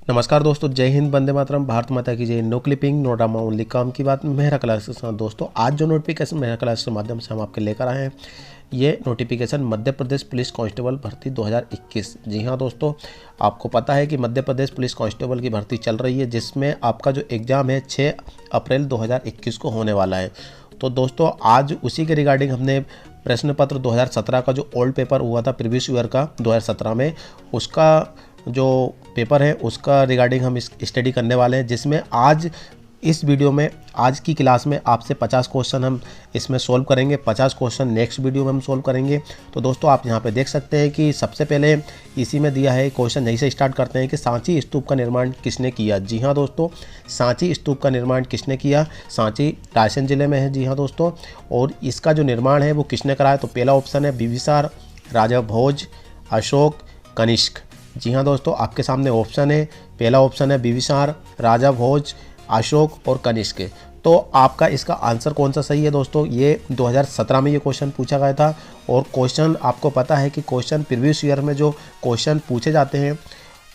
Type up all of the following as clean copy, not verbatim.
नमस्कार दोस्तों, जय हिंद, वंदे मातरम, भारत माता की जय। No clipping, no drama, only काम की बात, मेहरा क्लास के साथ। दोस्तों आज जो नोटिफिकेशन मेहरा क्लास के माध्यम से हम आपके लेकर आए हैं, ये notification Madhya Pradesh police constable भर्ती 2021। जी हाँ दोस्तों, आपको पता है कि मध्य प्रदेश पुलिस कांस्टेबल की भर्ती चल रही है, जिसमें आपका जो एग्ज़ाम है 6 अप्रैल 2021 को होने वाला है। तो दोस्तों आज उसी के रिगार्डिंग हमने प्रश्न पत्र 2017 का जो ओल्ड पेपर हुआ था प्रीवियस ईयर का 2017 में, उसका जो पेपर है उसका रिगार्डिंग हम इस स्टडी करने वाले हैं, जिसमें आज इस वीडियो में आज की क्लास में आपसे 50 क्वेश्चन हम इसमें सोल्व करेंगे। 50 क्वेश्चन नेक्स्ट वीडियो में हम सोल्व करेंगे। तो दोस्तों आप यहाँ पे देख सकते हैं कि सबसे पहले इसी में दिया है क्वेश्चन, यहीं से स्टार्ट करते हैं कि सांची स्तूप का निर्माण किसने किया। जी हाँ दोस्तों, सांची स्तूप का निर्माण किसने किया? सांची रायसेन जिले में है। जी हाँ दोस्तों, और इसका जो निर्माण है वो किसने कराया? तो पहला ऑप्शन है बिंबिसार, राजा भोज, अशोक, कनिष्क। जी हाँ दोस्तों, आपके सामने ऑप्शन है, पहला ऑप्शन है बिंबिसार, राजा भोज, अशोक और कनिष्क। तो आपका इसका आंसर कौन सा सही है दोस्तों? ये 2017 में ये क्वेश्चन पूछा गया था, और क्वेश्चन आपको पता है कि क्वेश्चन प्रीवियस ईयर में जो क्वेश्चन पूछे जाते हैं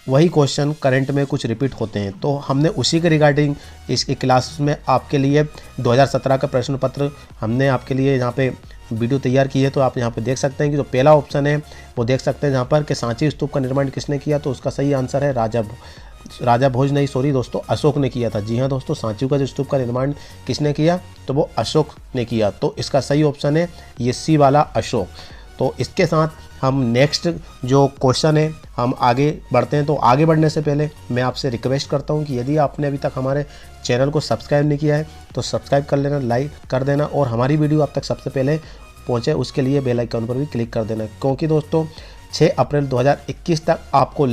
वही क्वेश्चन करंट में कुछ रिपीट होते हैं। तो हमने उसी के रिगार्डिंग इसकी क्लास में आपके लिए 2017 का प्रश्न पत्र हमने आपके लिए यहाँ पे वीडियो तैयार की है। तो आप यहाँ पे देख सकते हैं कि जो पहला ऑप्शन है वो देख सकते हैं जहाँ पर कि सांची स्तूप का निर्माण किसने किया, तो उसका सही आंसर है राजा भोज नहीं, सॉरी दोस्तों, अशोक ने किया था। जी हाँ दोस्तों, सांची का जो स्तूप का निर्माण किसने किया, तो वो अशोक ने किया। तो इसका सही ऑप्शन है ये सी वाला, अशोक। तो इसके साथ हम नेक्स्ट जो क्वेश्चन है हम आगे बढ़ते हैं। तो आगे बढ़ने से पहले मैं आपसे रिक्वेस्ट करता हूं कि यदि आपने अभी तक हमारे चैनल को सब्सक्राइब नहीं किया है तो सब्सक्राइब कर लेना, लाइक कर देना, और हमारी वीडियो आप तक सबसे पहले पहुंचे उसके लिए बेल आइकन पर भी क्लिक कर देना, क्योंकि दोस्तों 6 अप्रैल 2021 तक आपको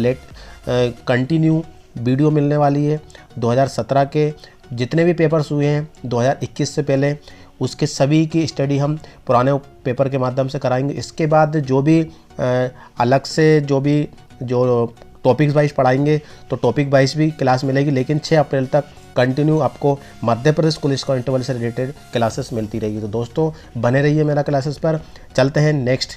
कंटिन्यू वीडियो मिलने वाली है। 2017 के जितने भी पेपर्स हुए हैं 2021 से पहले, उसके सभी की स्टडी हम पुराने पेपर के माध्यम से कराएंगे। इसके बाद जो भी अलग से जो टॉपिक्स वाइज पढ़ाएंगे तो टॉपिक वाइज भी क्लास मिलेगी, लेकिन 6 अप्रैल तक कंटिन्यू आपको मध्य प्रदेश पुलिस कांस्टेबल से रिलेटेड क्लासेस मिलती रहेगी। तो दोस्तों बने रहिए मेरा क्लासेस पर। चलते हैं नेक्स्ट।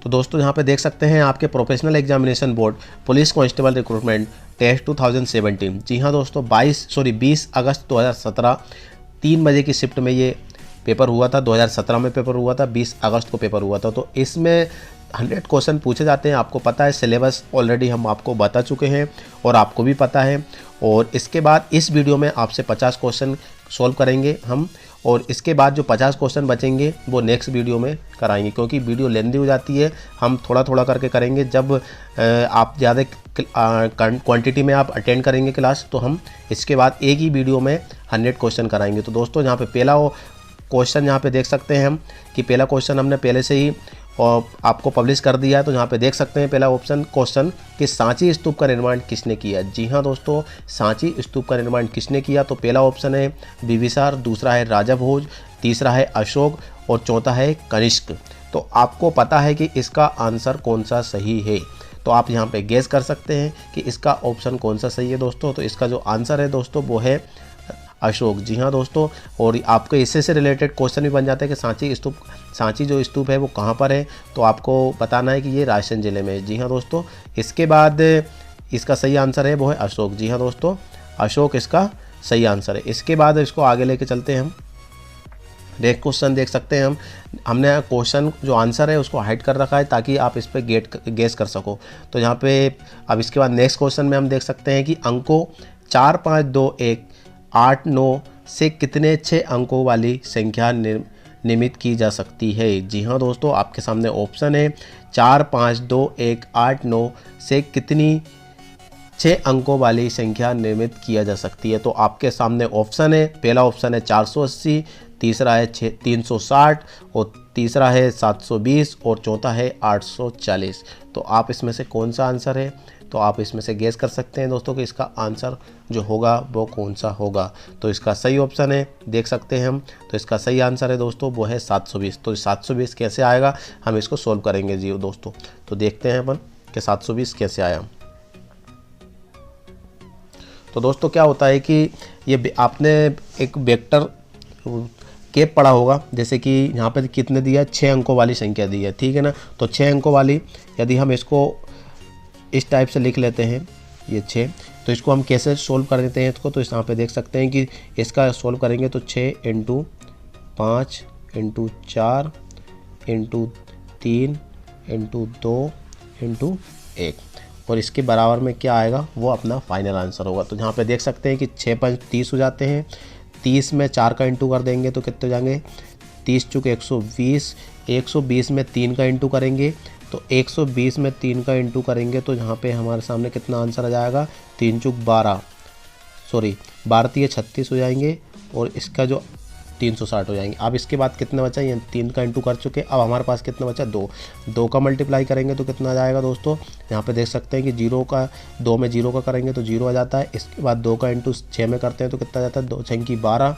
तो दोस्तों यहाँ पे देख सकते हैं आपके professional examination board police constable recruitment test 2017। जी हाँ दोस्तों, 20 अगस्त 2017 3 बजे की शिफ्ट में ये पेपर हुआ था। 2017 में पेपर हुआ था, 20 अगस्त को पेपर हुआ था। तो इसमें 100 क्वेश्चन पूछे जाते हैं। आपको पता है, सिलेबस ऑलरेडी हम आपको बता चुके हैं और आपको भी पता है। और इसके बाद इस वीडियो में आपसे 50 क्वेश्चन सॉल्व करेंगे हम, और इसके बाद जो 50 क्वेश्चन बचेंगे वो नेक्स्ट वीडियो में कराएंगे, क्योंकि वीडियो लेंदी हो जाती है। हम थोड़ा थोड़ा करके करेंगे। जब आप ज़्यादा क्वांटिटी में आप अटेंड करेंगे क्लास, तो हम इसके बाद एक ही वीडियो में 100 क्वेश्चन कराएंगे। तो दोस्तों यहाँ पे पहला क्वेश्चन यहाँ पे देख सकते हैं हम कि पहला क्वेश्चन हमने पहले से ही और आपको पब्लिश कर दिया है। तो यहाँ पे देख सकते हैं पहला ऑप्शन क्वेश्चन कि सांची स्तूप का निर्माण किसने किया। जी हाँ दोस्तों, सांची स्तूप का निर्माण किसने किया? तो पहला ऑप्शन है बिंबिसार, दूसरा है राजा भोज, तीसरा है अशोक और चौथा है कनिष्क। तो आपको पता है कि इसका आंसर कौन सा सही है, तो आप यहाँ पे गेस कर सकते हैं कि इसका ऑप्शन कौन सा सही है दोस्तों। तो इसका जो आंसर है दोस्तों वो है अशोक। जी हाँ दोस्तों, और आपके इससे से रिलेटेड क्वेश्चन भी बन जाते हैं कि सांची जो स्तूप है वो कहाँ पर है, तो आपको बताना है कि ये रायसेन जिले में है। जी हाँ दोस्तों, इसके बाद इसका सही आंसर है वो है अशोक। जी हाँ दोस्तों, अशोक इसका सही आंसर है। इसके बाद इसको आगे लेके चलते हैं हम। नेक्स्ट क्वेश्चन देख सकते हैं हमने क्वेश्चन जो आंसर है उसको हाइड कर रखा है ताकि आप इस पर गेस कर सको। तो यहाँ पे अब इसके बाद नेक्स्ट क्वेश्चन में हम देख सकते हैं कि अंकों 4, 5, 2, 1, 8, 9 से कितने 6 अंकों वाली संख्या निर्मित की जा सकती है। जी हाँ दोस्तों, आपके सामने ऑप्शन है 4, 5, 2, 1, 8, 9 से कितनी 6 अंकों वाली संख्या निर्मित किया जा सकती है। तो आपके सामने ऑप्शन है, पहला ऑप्शन है 480, तीसरा है 360 और तीसरा है 720 और चौथा है 840। तो आप इसमें से कौन सा आंसर है, तो आप इसमें से गेस कर सकते हैं दोस्तों कि इसका आंसर जो होगा वो कौन सा होगा। तो इसका सही ऑप्शन है, देख सकते हैं हम, तो इसका सही आंसर है दोस्तों वो है 720। तो 720 कैसे आएगा, हम इसको सोल्व करेंगे जी दोस्तों। तो देखते हैं अपन कि 720 कैसे आया। तो दोस्तों क्या होता है कि ये आपने एक वेक्टर केप पढ़ा होगा, जैसे कि यहाँ पे कितने दिया है, 6 अंकों वाली संख्या दी है, ठीक है ना। तो 6 अंकों वाली यदि हम इसको इस टाइप से लिख लेते हैं ये 6। तो इसको हम कैसे सोल्व कर देते हैं इसको, तो इस यहाँ पे देख सकते हैं कि इसका सोल्व करेंगे तो 6 × 5 × 4 × 3 × 2 × 1 और इसके बराबर में क्या आएगा वो अपना फाइनल आंसर होगा। तो यहाँ पे देख सकते हैं कि 6 × 5 = 30 हो जाते हैं। 30 में 4 का इंटू कर देंगे तो कितने हो जाएंगे, 30 × 120। 120 में 3 का इंटू करेंगे तो 120 में 3 का इंटू करेंगे तो यहाँ पे हमारे सामने कितना आंसर आ जाएगा, 3 × 12 सॉरी 12 × 36 हो जाएंगे और इसका जो 360 हो जाएंगे। अब इसके बाद कितना बचा, ये 3 का इंटू कर चुके। अब हमारे पास कितना बचा, 2 का मल्टीप्लाई करेंगे तो कितना आ जाएगा दोस्तों, यहाँ पे देख सकते हैं कि 2 में 0 का करेंगे तो 0 आ जाता है। इसके बाद 2 का इंटू 6 में करते हैं तो कितना आ जाता है, 2 × 6 = 12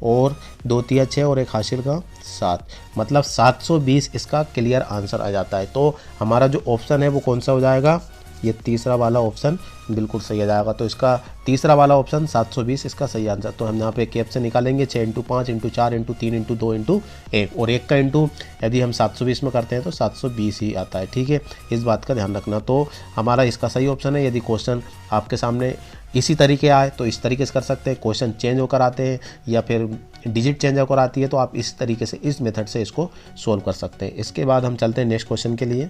और 2 × 3 = 6 और 1 हासिल का 7, मतलब 720 इसका क्लियर आंसर आ जाता है। तो हमारा जो ऑप्शन है वो कौन सा हो जाएगा, ये तीसरा वाला ऑप्शन बिल्कुल सही आ जाएगा। तो इसका तीसरा वाला ऑप्शन 720 इसका सही आंसर। तो हम यहाँ पे कैप से निकालेंगे 6 × 5 × 4 × 3 × 2 × 1 और 1 का इंटू यदि हम 720 में करते हैं तो 720 ही आता है। ठीक है, इस बात का ध्यान रखना। तो हमारा इसका सही ऑप्शन है। यदि क्वेश्चन आपके सामने इसी तरीके आए तो इस तरीके से कर सकते हैं, क्वेश्चन चेंज होकर आते हैं या फिर डिजिट चेंज होकर आती है तो आप इस तरीके से इस मेथड से इसको सोल्व कर सकते हैं। इसके बाद हम चलते हैं नेक्स्ट क्वेश्चन के लिए।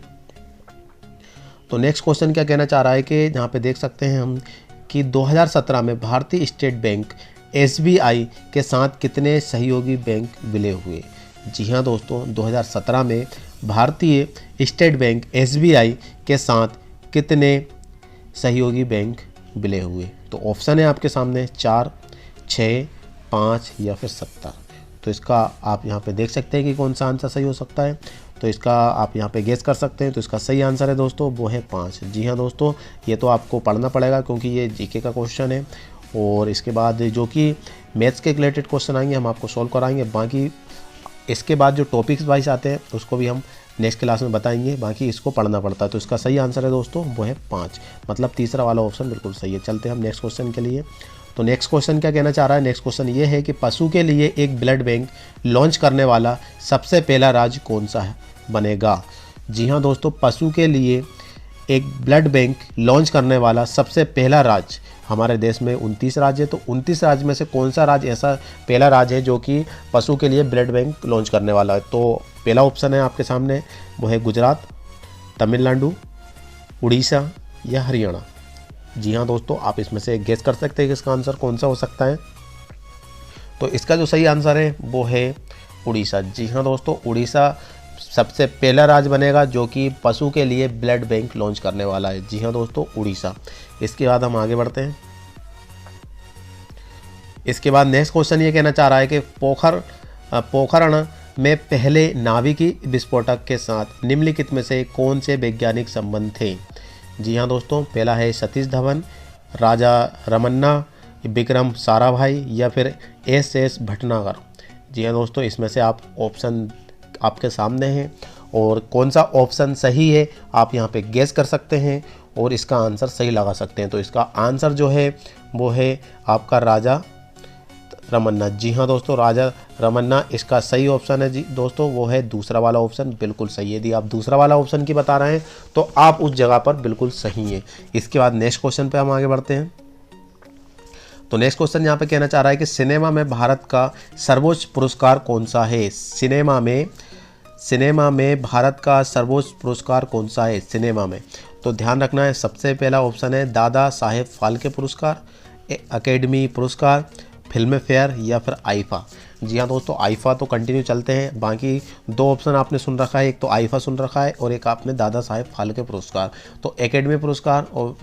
तो नेक्स्ट क्वेश्चन क्या कहना चाह रहा है कि यहाँ पे देख सकते हैं हम कि 2017 में भारतीय स्टेट बैंक SBI के साथ कितने सहयोगी बैंक विलय हुए। जी हाँ दोस्तों, 2017 में भारतीय स्टेट बैंक SBI के साथ कितने सहयोगी बैंक विलय हुए। तो ऑप्शन है आपके सामने 4, 6, 5 या फिर 70। तो इसका आप यहाँ पे देख सकते हैं कि कौन सा आंसर सही हो सकता है। तो इसका आप यहाँ पे गेस कर सकते हैं। तो इसका सही आंसर है दोस्तों वो है 5। जी हाँ दोस्तों, ये तो आपको पढ़ना पड़ेगा क्योंकि ये जीके का क्वेश्चन है और इसके बाद जो कि मैथ्स के रिलेटेड क्वेश्चन आएंगे हम आपको सॉल्व कराएंगे। बाकी इसके बाद जो टॉपिक्स वाइज आते हैं उसको भी हम नेक्स्ट क्लास में बताएंगे, बाकी इसको पढ़ना पड़ता है। तो इसका सही आंसर है दोस्तों वो है 5, मतलब तीसरा वाला ऑप्शन बिल्कुल सही है। चलते हैं हम नेक्स्ट क्वेश्चन के लिए। तो नेक्स्ट क्वेश्चन क्या कहना चाह रहा है, नेक्स्ट क्वेश्चन ये है कि पशु के लिए एक ब्लड बैंक लॉन्च करने वाला सबसे पहला राज्य कौन सा बनेगा। जी हाँ दोस्तों, पशु के लिए एक ब्लड बैंक लॉन्च करने वाला सबसे पहला राज्य, हमारे देश में 29 राज्य है, तो 29 राज्य में से कौन सा राज्य ऐसा पहला राज्य है जो कि पशु के लिए ब्लड बैंक लॉन्च करने वाला है। तो पहला ऑप्शन है आपके सामने वो है गुजरात, तमिलनाडु, उड़ीसा या हरियाणा। जी हाँ दोस्तों, आप इसमें से गेस कर सकते हैं कि इसका आंसर कौन सा हो सकता है। तो इसका जो सही आंसर है वो है उड़ीसा। जी हाँ दोस्तों, उड़ीसा सबसे पहला राज्य बनेगा जो कि पशु के लिए ब्लड बैंक लॉन्च करने वाला है। जी हाँ दोस्तों, उड़ीसा। इसके बाद हम आगे बढ़ते हैं। इसके बाद नेक्स्ट क्वेश्चन ये कहना चाह रहा है कि पोखरण में पहले नाभिकीय विस्फोटक के साथ निम्नलिखित में से कौन से वैज्ञानिक संबंध थे। जी हाँ दोस्तों, पहला है सतीश धवन, राजा रमन्ना, विक्रम साराभाई या फिर SS भटनागर। जी हाँ दोस्तों, इसमें से आप ऑप्शन आपके सामने हैं और कौन सा ऑप्शन सही है आप यहाँ पे गेस कर सकते हैं और इसका आंसर सही लगा सकते हैं। तो इसका आंसर जो है वो है आपका राजा रमन्ना। जी हाँ दोस्तों, राजा रमन्ना इसका सही ऑप्शन है। जी दोस्तों, वो है दूसरा वाला ऑप्शन बिल्कुल सही है। यदि आप दूसरा वाला ऑप्शन की बता रहे हैं तो आप उस जगह पर बिल्कुल सही है। इसके बाद नेक्स्ट क्वेश्चन पे हम आगे बढ़ते हैं। तो नेक्स्ट क्वेश्चन यहाँ पे कहना चाह रहा है कि सिनेमा में भारत का सर्वोच्च पुरस्कार कौन सा है। सिनेमा में भारत का सर्वोच्च पुरस्कार कौन सा है सिनेमा में। तो ध्यान रखना है, सबसे पहला ऑप्शन है दादा साहेब फाल्के पुरस्कार, अकेडमी पुरस्कार, फिल्म फेयर या फिर आईफा। जी हाँ दोस्तों, आईफा तो कंटिन्यू चलते हैं। बाकी दो ऑप्शन आपने सुन रखा है, एक तो आईफा सुन रखा है और एक आपने दादा साहेब फाल्के पुरस्कार। तो एकेडमी पुरस्कार और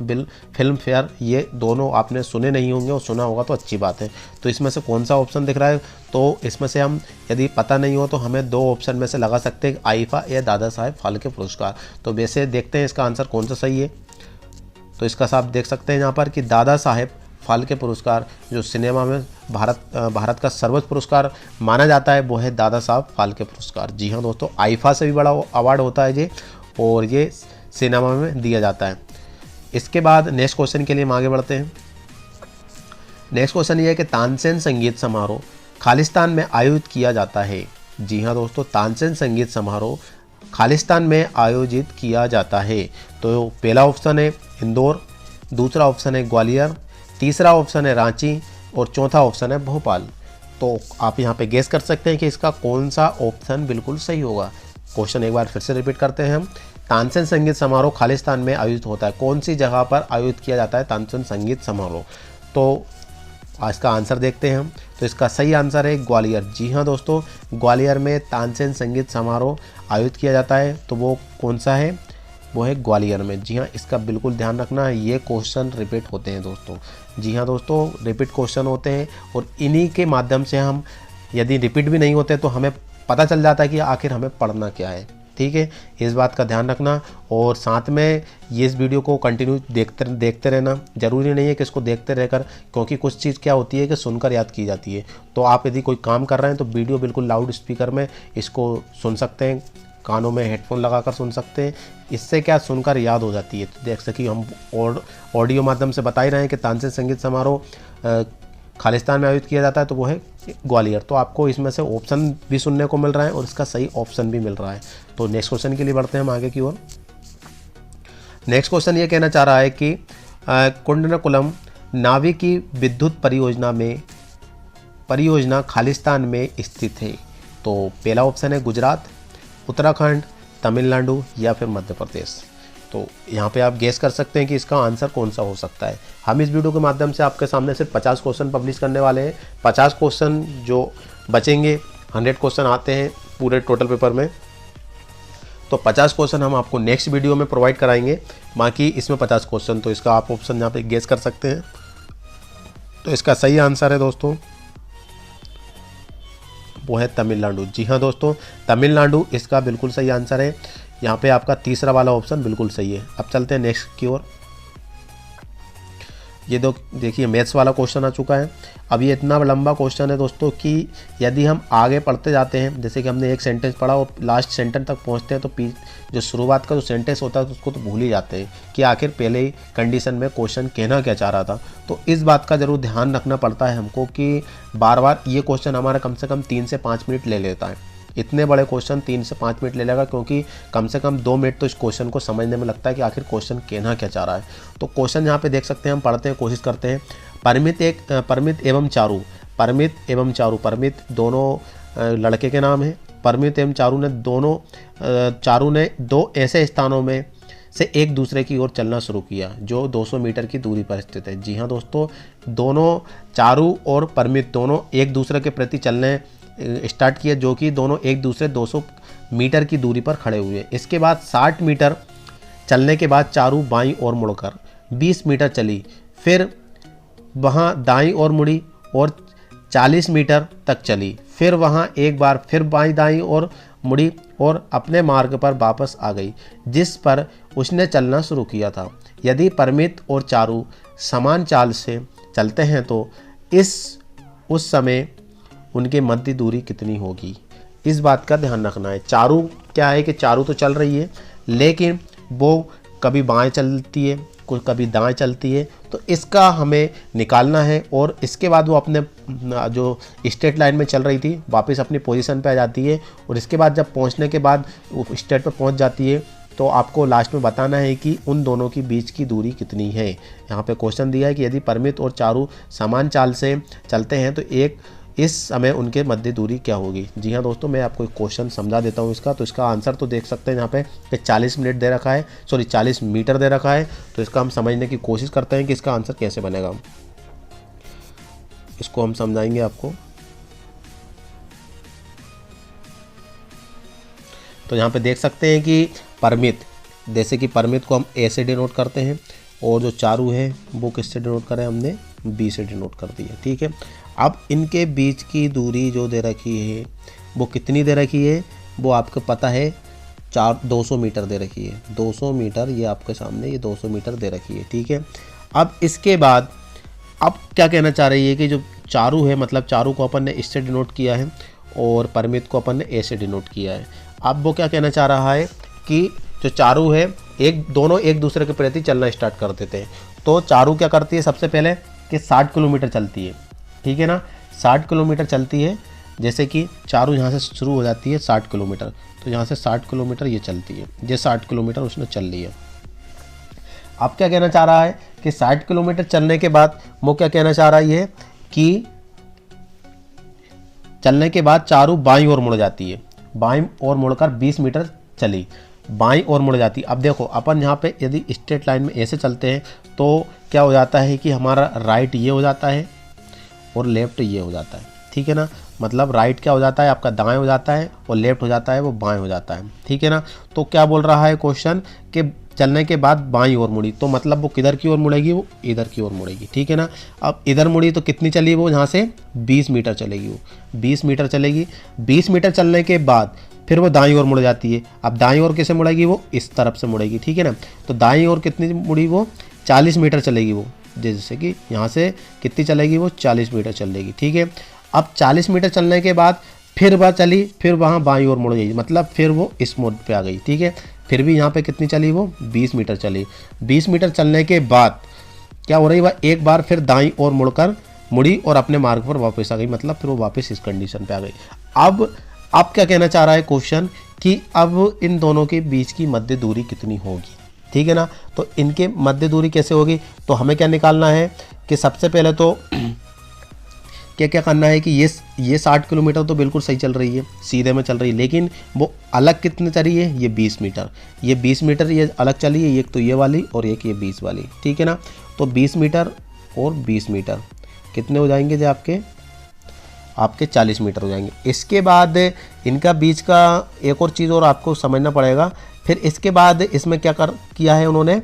फिल्म फेयर ये दोनों आपने सुने नहीं होंगे और सुना होगा तो अच्छी बात है। तो इसमें से कौन सा ऑप्शन दिख रहा है, तो इसमें से हम यदि पता नहीं हो तो हमें दो ऑप्शन में से लगा सकते हैं, आईफा या दादा साहेब फाल्के पुरस्कार। तो वैसे देखते हैं इसका आंसर कौन सा सही है। तो इसका साफ देख सकते हैं यहाँ पर कि दादा साहेब फाल्के पुरस्कार जो सिनेमा में भारत का सर्वोच्च पुरस्कार माना जाता है वो है दादा साहब फाल्के पुरस्कार। जी हाँ दोस्तों, आईफा से भी बड़ा अवार्ड होता है ये और ये सिनेमा में दिया जाता है। इसके बाद नेक्स्ट क्वेश्चन के लिए हम आगे बढ़ते हैं। नेक्स्ट क्वेश्चन ये है कि तानसेन संगीत समारोह खालिस्तान में आयोजित किया जाता है। जी हाँ दोस्तों, तानसेन संगीत समारोह खालिस्तान में आयोजित किया जाता है? तो पहला ऑप्शन है इंदौर, दूसरा ऑप्शन है ग्वालियर, तीसरा ऑप्शन है रांची और चौथा ऑप्शन है भोपाल। तो आप यहाँ पे गेस कर सकते हैं कि इसका कौन सा ऑप्शन बिल्कुल सही होगा। क्वेश्चन एक बार फिर से रिपीट करते हैं हम। तानसेन संगीत समारोह खालिस्तान में आयोजित होता है, कौन सी जगह पर आयोजित किया जाता है तानसेन संगीत समारोह? तो आज का आंसर देखते हैं हम। तो इसका सही आंसर है ग्वालियर। जी हाँ दोस्तों, ग्वालियर में तानसेन संगीत समारोह आयोजित किया जाता है। तो वो कौन सा है? वो है ग्वालियर में। जी हाँ, इसका बिल्कुल ध्यान रखना है, ये क्वेश्चन रिपीट होते हैं दोस्तों। जी हाँ दोस्तों, रिपीट क्वेश्चन होते हैं और इन्हीं के माध्यम से हम, यदि रिपीट भी नहीं होते तो हमें पता चल जाता है कि आखिर हमें पढ़ना क्या है। ठीक है, इस बात का ध्यान रखना और साथ में ये इस वीडियो को कंटिन्यू देखते रहना। ज़रूरी नहीं है कि इसको देखते रहकर, क्योंकि कुछ चीज़ क्या होती है कि सुनकर याद की जाती है। तो आप यदि कोई काम कर रहे हैं तो वीडियो बिल्कुल लाउड स्पीकर में इसको सुन सकते हैं, कानों में हेडफोन लगाकर सुन सकते हैं। इससे क्या सुनकर याद हो जाती है। तो देख सके हम ऑडियो माध्यम से बता ही रहे हैं कि तानसेन संगीत समारोह खालिस्तान में आयोजित किया जाता है, तो वो है ग्वालियर। तो आपको इसमें से ऑप्शन भी सुनने को मिल रहा है और इसका सही ऑप्शन भी मिल रहा है। तो नेक्स्ट क्वेश्चन के लिए बढ़ते हैं हम आगे की ओर। नेक्स्ट क्वेश्चन ये कहना चाह रहा है कि कुंडनकुलम नाविकी विद्युत परियोजना खालिस्तान में स्थित है। तो पहला ऑप्शन है गुजरात, उत्तराखंड, तमिलनाडु या फिर मध्य प्रदेश। तो यहाँ पे आप गेस कर सकते हैं कि इसका आंसर कौन सा हो सकता है। हम इस वीडियो के माध्यम से आपके सामने सिर्फ 50 क्वेश्चन पब्लिश करने वाले हैं। 50 क्वेश्चन जो बचेंगे, 100 क्वेश्चन आते हैं पूरे टोटल पेपर में, तो 50 क्वेश्चन हम आपको नेक्स्ट वीडियो में प्रोवाइड कराएंगे। बाकी इसमें 50 क्वेश्चन, तो इसका आप ऑप्शन यहाँ पे गेस कर सकते हैं। तो इसका सही आंसर है दोस्तों, वो है तमिलनाडु। जी हाँ दोस्तों, तमिलनाडु इसका बिल्कुल सही आंसर है। यहाँ पे आपका तीसरा वाला ऑप्शन बिल्कुल सही है। अब चलते हैं नेक्स्ट की ओर। ये देखिए मैथ्स वाला क्वेश्चन आ चुका है। अब ये इतना लंबा क्वेश्चन है दोस्तों कि यदि हम आगे पढ़ते जाते हैं, जैसे कि हमने एक सेंटेंस पढ़ा और लास्ट सेंटेंस तक पहुंचते हैं, तो जो शुरुआत का जो सेंटेंस होता है तो उसको तो भूल ही जाते हैं कि आखिर पहले ही कंडीशन में क्वेश्चन कहना क्या चाह रहा था। तो इस बात का ज़रूर ध्यान रखना पड़ता है हमको कि बार बार ये क्वेश्चन हमारा कम से कम 3 से 5 मिनट ले लेता है। इतने बड़े क्वेश्चन 3 से 5 मिनट ले लेगा, क्योंकि कम से कम 2 मिनट तो इस क्वेश्चन को समझने में लगता है कि आखिर क्वेश्चन कहना क्या चाह रहा है। तो क्वेश्चन यहाँ पे देख सकते हैं, हम पढ़ते हैं, कोशिश करते हैं। परमित एवं चारू, परमित दोनों लड़के के नाम हैं। परमित एवं चारू ने 2 ऐसे स्थानों में से एक दूसरे की ओर चलना शुरू किया जो 200 मीटर की दूरी पर स्थित है। जी हाँ दोस्तों, दोनों चारू और परमित दोनों एक दूसरे के प्रति चलने स्टार्ट किया, जो कि दोनों एक दूसरे 200 मीटर की दूरी पर खड़े हुए। इसके बाद 60 मीटर चलने के बाद चारू बाईं ओर मुड़कर 20 मीटर चली, फिर वहां दाईं ओर मुड़ी और 40 मीटर तक चली, फिर वहां एक बार फिर दाईं ओर मुड़ी और अपने मार्ग पर वापस आ गई जिस पर उसने चलना शुरू किया था। यदि परमित और चारू समान चाल से चलते हैं तो उस समय उनके मध्य दूरी कितनी होगी? इस बात का ध्यान रखना है। चारू क्या है कि चारू तो चल रही है, लेकिन वो कभी बाएं चलती है, कभी दाएं चलती है। तो इसका हमें निकालना है और इसके बाद वो अपने जो स्ट्रेट लाइन में चल रही थी वापस अपनी पोजीशन पे आ जाती है, और इसके बाद जब पहुंचने के बाद वो स्ट्रेट पे पहुंच जाती है तो आपको लास्ट में बताना है कि उन दोनों की बीच की दूरी कितनी है। यहाँ पे क्वेश्चन दिया है कि यदि परमित और चारू समान चाल से चलते हैं तो इस समय उनके मध्य दूरी क्या होगी। जी हाँ दोस्तों, मैं आपको एक क्वेश्चन समझा देता हूँ इसका। तो इसका आंसर तो देख सकते हैं यहाँ पे कि 40 मिनट दे रखा है, 40 मीटर दे रखा है। तो इसका हम समझने की कोशिश करते हैं कि इसका आंसर कैसे बनेगा। इसको हम समझाएंगे आपको। तो यहाँ पे देख सकते हैं कि परमित, जैसे कि परमित को हम ए से डिनोट करते हैं और जो चारू है वो किससे डिनोट करें, हमने बी से डिनोट कर दी है। ठीक है, अब इनके बीच की दूरी जो दे रखी है वो कितनी दे रखी है, वो आपको पता है 200 मीटर दे रखी है। 200 मीटर ये आपके सामने, ये 200 मीटर दे रखी है। ठीक है, अब इसके बाद अब क्या कहना चाह रही है कि जो चारू है, मतलब चारू को अपन ने इससे डिनोट किया है और परमित को अपन ने ए से डिनोट किया है। अब वो क्या कहना चाह रहा है कि जो चारू है दोनों एक दूसरे के प्रति चलना स्टार्ट कर देते हैं। तो चारू क्या करती है सबसे पहले कि 60 किलोमीटर चलती है। ठीक है ना, 60 किलोमीटर चलती है जैसे कि चारू यहाँ से शुरू हो जाती है 60 किलोमीटर, तो यहाँ से 60 किलोमीटर ये चलती है, ये 60 किलोमीटर उसने चल ली है। अब क्या कहना चाह रहा है कि 60 किलोमीटर चलने के बाद वो क्या कहना चाह रहा है ये कि चलने के बाद चारू बाईं ओर मुड़ जाती है, बाईं ओर मुड़कर 20 मीटर चली, बाईं ओर मुड़ जाती। अब देखो अपन यहाँ पे यदि स्ट्रेट लाइन में ऐसे चलते हैं तो क्या हो जाता है कि हमारा राइट ये हो जाता है और लेफ्ट ये हो जाता है, ठीक है ना। मतलब राइट क्या हो जाता है आपका दाएं हो जाता है और लेफ्ट हो जाता है वो बाएं हो जाता है, ठीक है ना। तो क्या बोल रहा है क्वेश्चन कि चलने के बाद बाईं ओर मुड़ी, तो मतलब वो किधर की ओर मुड़ेगी, वो इधर की ओर मुड़ेगी, ठीक है ना। अब इधर मुड़ी तो कितनी चली वो, यहाँ से 20 मीटर चलेगी, वो 20 मीटर चलेगी। 20 मीटर चलने के बाद फिर वो दाईं ओर मुड़ जाती है। अब दाईं ओर कैसे मुड़ेगी, वो इस तरफ से मुड़ेगी, ठीक है ना। तो दाईं ओर कितनी मुड़ी, वो 40 मीटर चलेगी वो, जैसे कि यहाँ से कितनी चलेगी वो 40 मीटर चलेगी, ठीक है। अब 40 मीटर चलने के बाद फिर वह चली, फिर वहाँ बाईं ओर मुड़ गई, मतलब फिर वो इस मोड़ पे आ गई, ठीक है। फिर भी यहाँ पे कितनी चली वो 20 मीटर चली। 20 मीटर चलने के बाद क्या हो रही, वह एक बार फिर दाईं ओर मुड़कर मुड़ी और अपने मार्ग पर वापस आ गई, मतलब फिर वो वापस इस कंडीशन पे आ गई। अब क्या कहना चाह रहा है क्वेश्चन कि अब इन दोनों के बीच की मध्य दूरी कितनी होगी, ठीक है ना। तो इनके मध्य दूरी कैसे होगी, तो हमें क्या निकालना है कि सबसे पहले तो क्या क्या करना है कि ये 60 किलोमीटर तो बिल्कुल सही चल रही है, सीधे में चल रही है, लेकिन वो अलग कितने चली है, ये 20 मीटर, ये 20 मीटर ये अलग चली है, एक तो ये वाली और एक ये 20 वाली, ठीक है ना। तो 20 मीटर और 20 मीटर कितने हो जाएंगे जो आपके 40 मीटर हो जाएंगे। इसके बाद इनका बीच का एक और चीज़ और आपको समझना पड़ेगा। फिर इसके बाद इसमें क्या किया है उन्होंने,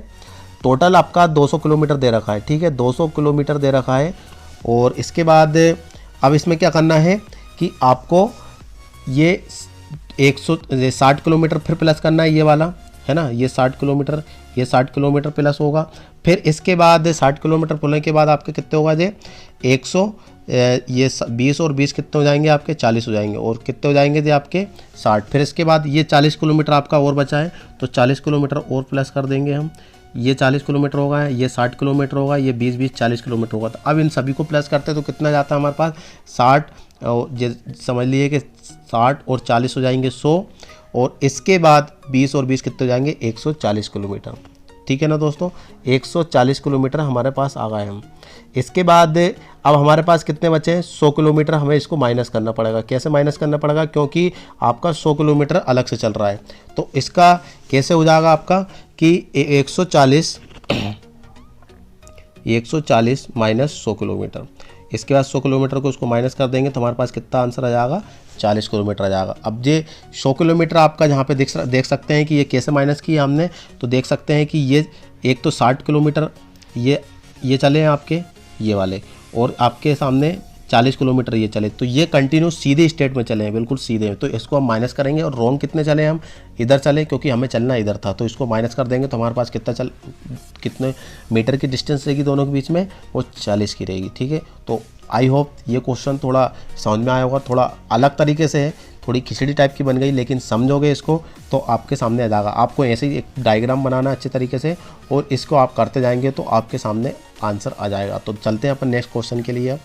टोटल आपका 200 किलोमीटर दे रखा है, ठीक है, 200 किलोमीटर दे रखा है। और इसके बाद अब इसमें क्या करना है कि आपको ये 160 किलोमीटर फिर प्लस करना है, ये वाला है ना, ये 60 किलोमीटर, ये 60 किलोमीटर प्लस होगा। फिर इसके बाद 60 किलोमीटर पुलने के बाद आपके कितने होगा जे 100, ये 20 और 20 कितने हो जाएंगे आपके 40 हो जाएंगे, और कितने हो जाएंगे जे आपके 60। फिर इसके बाद ये 40 किलोमीटर आपका और बचा है, तो 40 किलोमीटर और प्लस कर देंगे हम, ये 40 किलोमीटर होगा, ये 60 किलोमीटर होगा, ये 20 40 किलोमीटर होगा। तो अब इन सभी को प्लस करते हैं तो कितना जाता है हमारे पास 60, और समझ लीजिए कि 60 और 40 हो जाएंगे 100, और इसके बाद 20 और 20 कितने हो जाएंगे 140 किलोमीटर, ठीक है ना दोस्तों। 140 किलोमीटर हमारे पास आ गए हम। इसके बाद अब हमारे पास कितने बचे हैं 100 किलोमीटर, हमें इसको माइनस करना पड़ेगा। कैसे माइनस करना पड़ेगा, क्योंकि आपका 100 किलोमीटर अलग से चल रहा है, तो इसका कैसे हो जाएगा आपका कि 140 माइनस 100 किलोमीटर। इसके बाद 100 किलोमीटर को उसको माइनस कर देंगे तो हमारे पास कितना आंसर आ जाएगा 40 किलोमीटर आ जाएगा। अब ये 100 किलोमीटर आपका जहाँ पे देख सकते हैं कि ये कैसे माइनस किया हमने, तो देख सकते हैं कि ये एक तो 60 किलोमीटर ये चले हैं आपके ये वाले, और आपके सामने 40 किलोमीटर ये चले, तो ये कंटिन्यू सीधे स्टेट में चले हैं, बिल्कुल सीधे। तो इसको हम माइनस करेंगे, और रॉन्ग कितने चले हम इधर चले, क्योंकि हमें चलना इधर था, तो इसको माइनस कर देंगे तो हमारे पास कितने मीटर की डिस्टेंस रहेगी दोनों के बीच में, वो 40 की रहेगी, ठीक है। तो आई होप ये क्वेश्चन थोड़ा समझ में आया होगा, थोड़ा अलग तरीके से है, थोड़ी खिचड़ी टाइप की बन गई, लेकिन समझोगे इसको तो आपके सामने आ जाएगा। आपको ऐसे ही एक डायग्राम बनाना अच्छे तरीके से, और इसको आप करते जाएंगे तो आपके सामने आंसर आ जाएगा। तो चलते हैं अपन नेक्स्ट क्वेश्चन के लिए।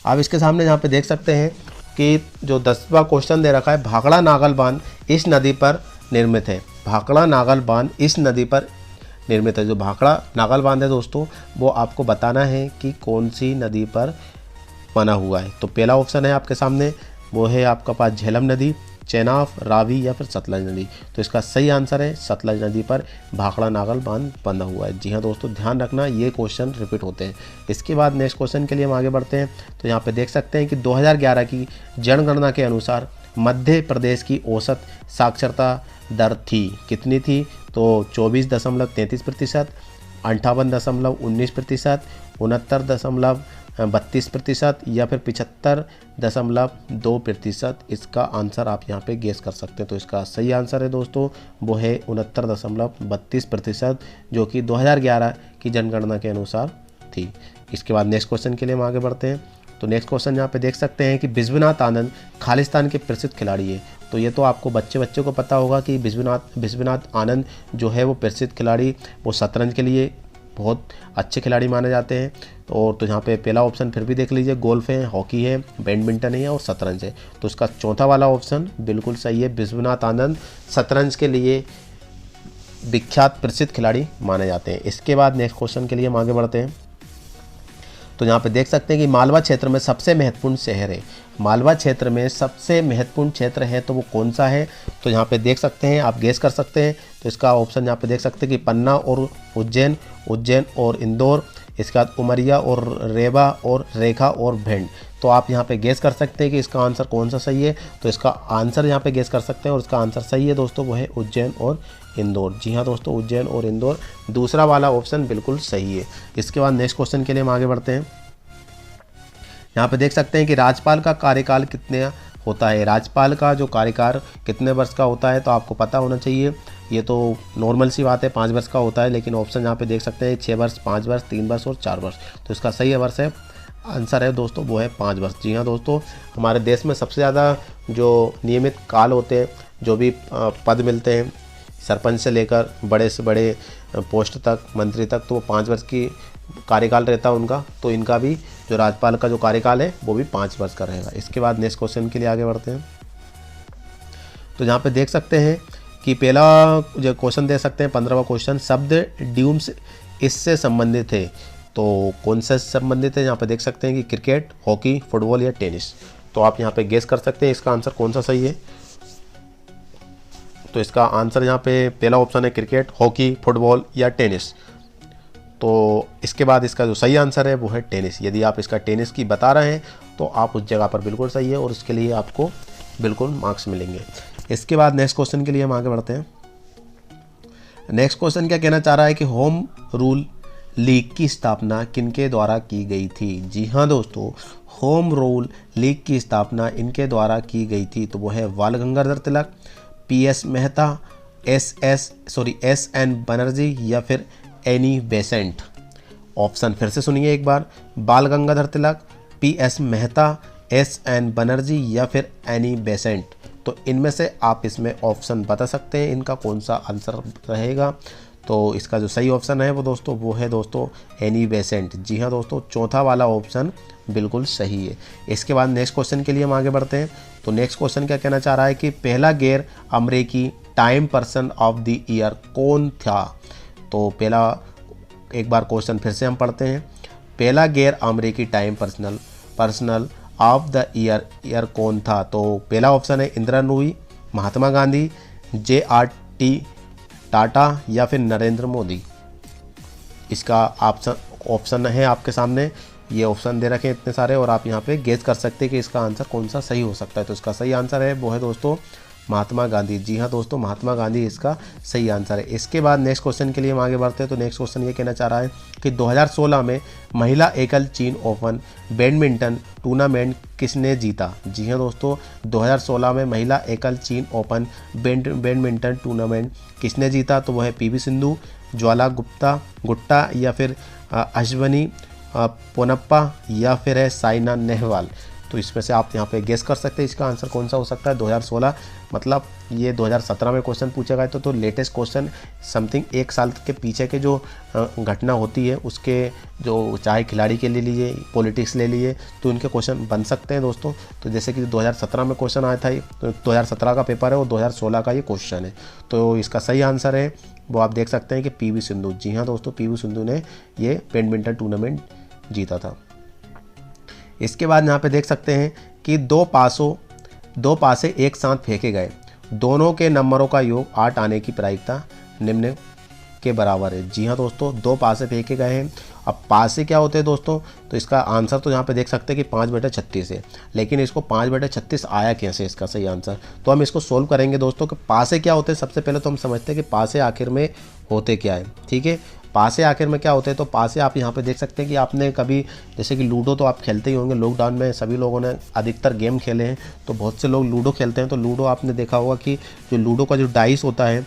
आप इसके सामने यहाँ पे देख सकते हैं कि जो 10वां क्वेश्चन दे रखा है, भाखड़ा नागल बांध इस नदी पर निर्मित है। भाखड़ा नागल बांध इस नदी पर निर्मित है। जो भाखड़ा नागल बांध है दोस्तों, वो आपको बताना है कि कौन सी नदी पर बना हुआ है। तो पहला ऑप्शन है आपके सामने, वो है आपका पास झेलम नदी, चेनाब, रावी या फिर सतलज नदी। तो इसका सही आंसर है सतलज नदी पर भाखड़ा नागल बांध बंधा हुआ है। जी हाँ दोस्तों, ध्यान रखना ये क्वेश्चन रिपीट होते हैं। इसके बाद नेक्स्ट क्वेश्चन के लिए हम आगे बढ़ते हैं। तो यहाँ पे देख सकते हैं कि 2011 की जनगणना के अनुसार मध्य प्रदेश की औसत साक्षरता दर थी, कितनी थी, तो 24.33%, 58.19%, 69.32% या फिर 75.2%। इसका आंसर आप यहाँ पे गेस कर सकते हैं। तो इसका सही आंसर है दोस्तों वो है 69.32%, जो कि 2011 की जनगणना के अनुसार थी। इसके बाद नेक्स्ट क्वेश्चन के लिए हम आगे बढ़ते हैं। तो नेक्स्ट क्वेश्चन यहाँ पे देख सकते हैं कि विश्वनाथ आनंद खालिस्तान के प्रसिद्ध खिलाड़ी है। तो ये तो आपको बच्चे को पता होगा कि विश्वनाथ आनंद जो है वो प्रसिद्ध खिलाड़ी, वो शतरंज के लिए बहुत अच्छे खिलाड़ी माने जाते हैं। और तो यहाँ पे पहला ऑप्शन फिर भी देख लीजिए, गोल्फ है, हॉकी है, बैडमिंटन है और शतरंज है। तो इसका चौथा वाला ऑप्शन बिल्कुल सही है। विश्वनाथ आनंद शतरंज के लिए विख्यात प्रसिद्ध खिलाड़ी माने जाते हैं। इसके बाद नेक्स्ट क्वेश्चन के लिए हम आगे बढ़ते हैं। तो यहाँ पे देख सकते हैं कि मालवा क्षेत्र में सबसे महत्वपूर्ण शहर है। मालवा क्षेत्र में सबसे महत्वपूर्ण क्षेत्र है तो वो कौन सा है? तो यहाँ पे देख सकते हैं, आप गेस कर सकते हैं। तो इसका ऑप्शन यहाँ पे देख सकते हैं कि पन्ना और उज्जैन, उज्जैन और इंदौर, इसके बाद उमरिया और रेवा और रेखा और भिंड। तो आप यहाँ पे गेस कर सकते हैं कि इसका आंसर कौन सा सही है। तो इसका आंसर यहाँ पे गेस कर सकते हैं और इसका आंसर सही है दोस्तों, वो है उज्जैन और इंदौर। जी हाँ दोस्तों, उज्जैन और इंदौर, दूसरा वाला ऑप्शन बिल्कुल सही है। इसके बाद नेक्स्ट क्वेश्चन के लिए हम आगे बढ़ते हैं। यहाँ पे देख सकते हैं कि राज्यपाल का कार्यकाल कितने होता है। राज्यपाल का जो कार्यकाल कितने वर्ष का होता है तो आपको पता होना चाहिए। ये तो नॉर्मल सी बात है, 5 वर्ष का होता है, लेकिन ऑप्शन यहाँ पे देख सकते हैं 6 वर्ष, 5 वर्ष, 3 वर्ष और 4 वर्ष। तो इसका सही वर्ष है, आंसर है दोस्तों, वो है 5 वर्ष। जी हाँ दोस्तों, हमारे देश में सबसे ज़्यादा जो नियमित काल होते हैं, जो भी पद मिलते हैं सरपंच से लेकर बड़े से बड़े पोस्ट तक, मंत्री तक, तो वो 5 वर्ष की कार्यकाल रहता है उनका। तो इनका भी जो राज्यपाल का जो कार्यकाल है वो भी 5 वर्ष का रहेगा। इसके बाद नेक्स्ट क्वेश्चन के लिए आगे बढ़ते हैं। तो यहाँ पे देख सकते हैं कि पहला जो क्वेश्चन दे सकते हैं, 15वां क्वेश्चन, शब्द ड्यूम्स इससे संबंधित है। तो कौन से संबंधित है? यहाँ पे देख सकते हैं कि क्रिकेट, हॉकी, फुटबॉल या टेनिस। तो आप यहाँ पे गेस कर सकते हैं इसका आंसर कौन सा सही है। तो इसका आंसर यहाँ पे पहला ऑप्शन है क्रिकेट, हॉकी, फुटबॉल या टेनिस। तो इसके बाद इसका जो सही आंसर है वो है टेनिस। यदि आप इसका टेनिस की बता रहे हैं तो आप उस जगह पर बिल्कुल सही है और उसके लिए आपको बिल्कुल मार्क्स मिलेंगे। इसके बाद नेक्स्ट क्वेश्चन के लिए हम आगे बढ़ते हैं। नेक्स्ट क्वेश्चन क्या कहना चाह रहा है कि होम रूल लीग की स्थापना किनके द्वारा की गई थी। जी हाँ दोस्तों, होम रूल लीग की स्थापना इनके द्वारा की गई थी। तो वो है बाल गंगाधर तिलक, PS मेहता, SN बनर्जी या फिर एनी बेसेंट। ऑप्शन फिर से सुनिए एक बार, बाल गंगाधर तिलक, PS मेहता, SN बनर्जी या फिर एनी बेसेंट। तो इनमें से आप इसमें ऑप्शन बता सकते हैं इनका कौन सा आंसर रहेगा। तो इसका जो सही ऑप्शन है वो दोस्तों, वो है दोस्तों एनी बेसेंट। जी हाँ दोस्तों, चौथा वाला ऑप्शन बिल्कुल सही है। इसके बाद नेक्स्ट क्वेश्चन के लिए हम आगे बढ़ते हैं। तो नेक्स्ट क्वेश्चन क्या कहना चाह रहा है कि पहला गैर अमेरिकी time person of the year कौन था। तो पहला एक बार क्वेश्चन फिर से हम पढ़ते हैं। पहला गैर अमेरिकी time personal of the year कौन था। तो पहला ऑप्शन है इंदिरा नूई, महात्मा गांधी, JRT टाटा या फिर नरेंद्र मोदी। इसका ऑप्शन है आपके सामने, ये ऑप्शन दे रखे हैं इतने सारे और आप यहाँ पे गेस कर सकते हैं कि इसका आंसर कौन सा सही हो सकता है। तो इसका सही आंसर है वो है दोस्तों महात्मा गांधी। जी हाँ दोस्तों, महात्मा गांधी इसका सही आंसर है। इसके बाद नेक्स्ट क्वेश्चन के लिए हम आगे बढ़ते हैं। तो नेक्स्ट क्वेश्चन ये कहना चाह रहा है कि 2016 में महिला एकल चीन ओपन बैडमिंटन टूर्नामेंट किसने जीता। जी हाँ दोस्तों, 2016 में महिला एकल चीन ओपन बैडमिंटन टूर्नामेंट किसने जीता। तो वह है PV सिंधु, ज्वाला गुट्टा या फिर अश्वनी पोनप्पा या फिर है साइना नेहवाल। तो इसमें से आप यहाँ पे गेस कर सकते हैं इसका आंसर कौन सा हो सकता है। 2016 मतलब ये 2017 में क्वेश्चन पूछा गया तो लेटेस्ट क्वेश्चन समथिंग 1 साल के पीछे के जो घटना होती है उसके जो चाहे खिलाड़ी के ले लीजिए, पॉलिटिक्स ले लीजिए, तो उनके क्वेश्चन बन सकते हैं दोस्तों। तो जैसे कि 2017 में क्वेश्चन आया था, तो 2017 का पेपर है और 2016 का ये क्वेश्चन है। तो इसका सही आंसर है वो आप देख सकते हैं कि PV सिंधु। जी हाँ दोस्तों, PV सिंधु ने ये बैडमिंटन टूर्नामेंट जीता था। इसके बाद यहाँ पे देख सकते हैं कि दो पासे एक साथ फेंके गए, दोनों के नंबरों का योग 8 आने की प्रायिकता निम्न के बराबर है। जी हाँ दोस्तों, 2 पासे फेंके गए हैं। अब पासे क्या होते हैं दोस्तों, तो इसका आंसर तो यहाँ पे देख सकते हैं कि 5/36 है, लेकिन इसको 5/36 आया कैसे, इसका सही आंसर तो हम इसको सोल्व करेंगे दोस्तों कि पासे क्या होते हैं। सबसे पहले तो हम समझते हैं कि पासे आखिर में होते क्या है। ठीक है, पासे आखिर में क्या होते हैं, तो पासे आप यहाँ पे देख सकते हैं कि आपने कभी जैसे कि लूडो तो आप खेलते ही होंगे। लॉकडाउन में सभी लोगों ने अधिकतर गेम खेले हैं, तो बहुत से लोग लूडो खेलते हैं। तो लूडो आपने देखा होगा कि जो लूडो का जो डाइस होता है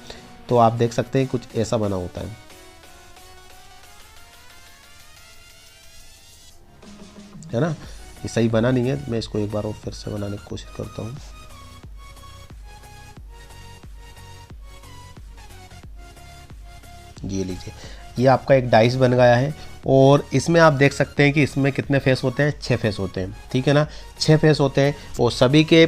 तो आप देख सकते हैं कुछ ऐसा बना होता है ना। ये सही बना नहीं है, मैं इसको एक बार और फिर से बनाने की कोशिश करता हूँ। ये लीजिए, ये आपका एक डाइस बन गया है और इसमें आप देख सकते हैं कि इसमें कितने फेस होते हैं, 6 फेस होते हैं, ठीक है ना, 6 फेस होते हैं और सभी के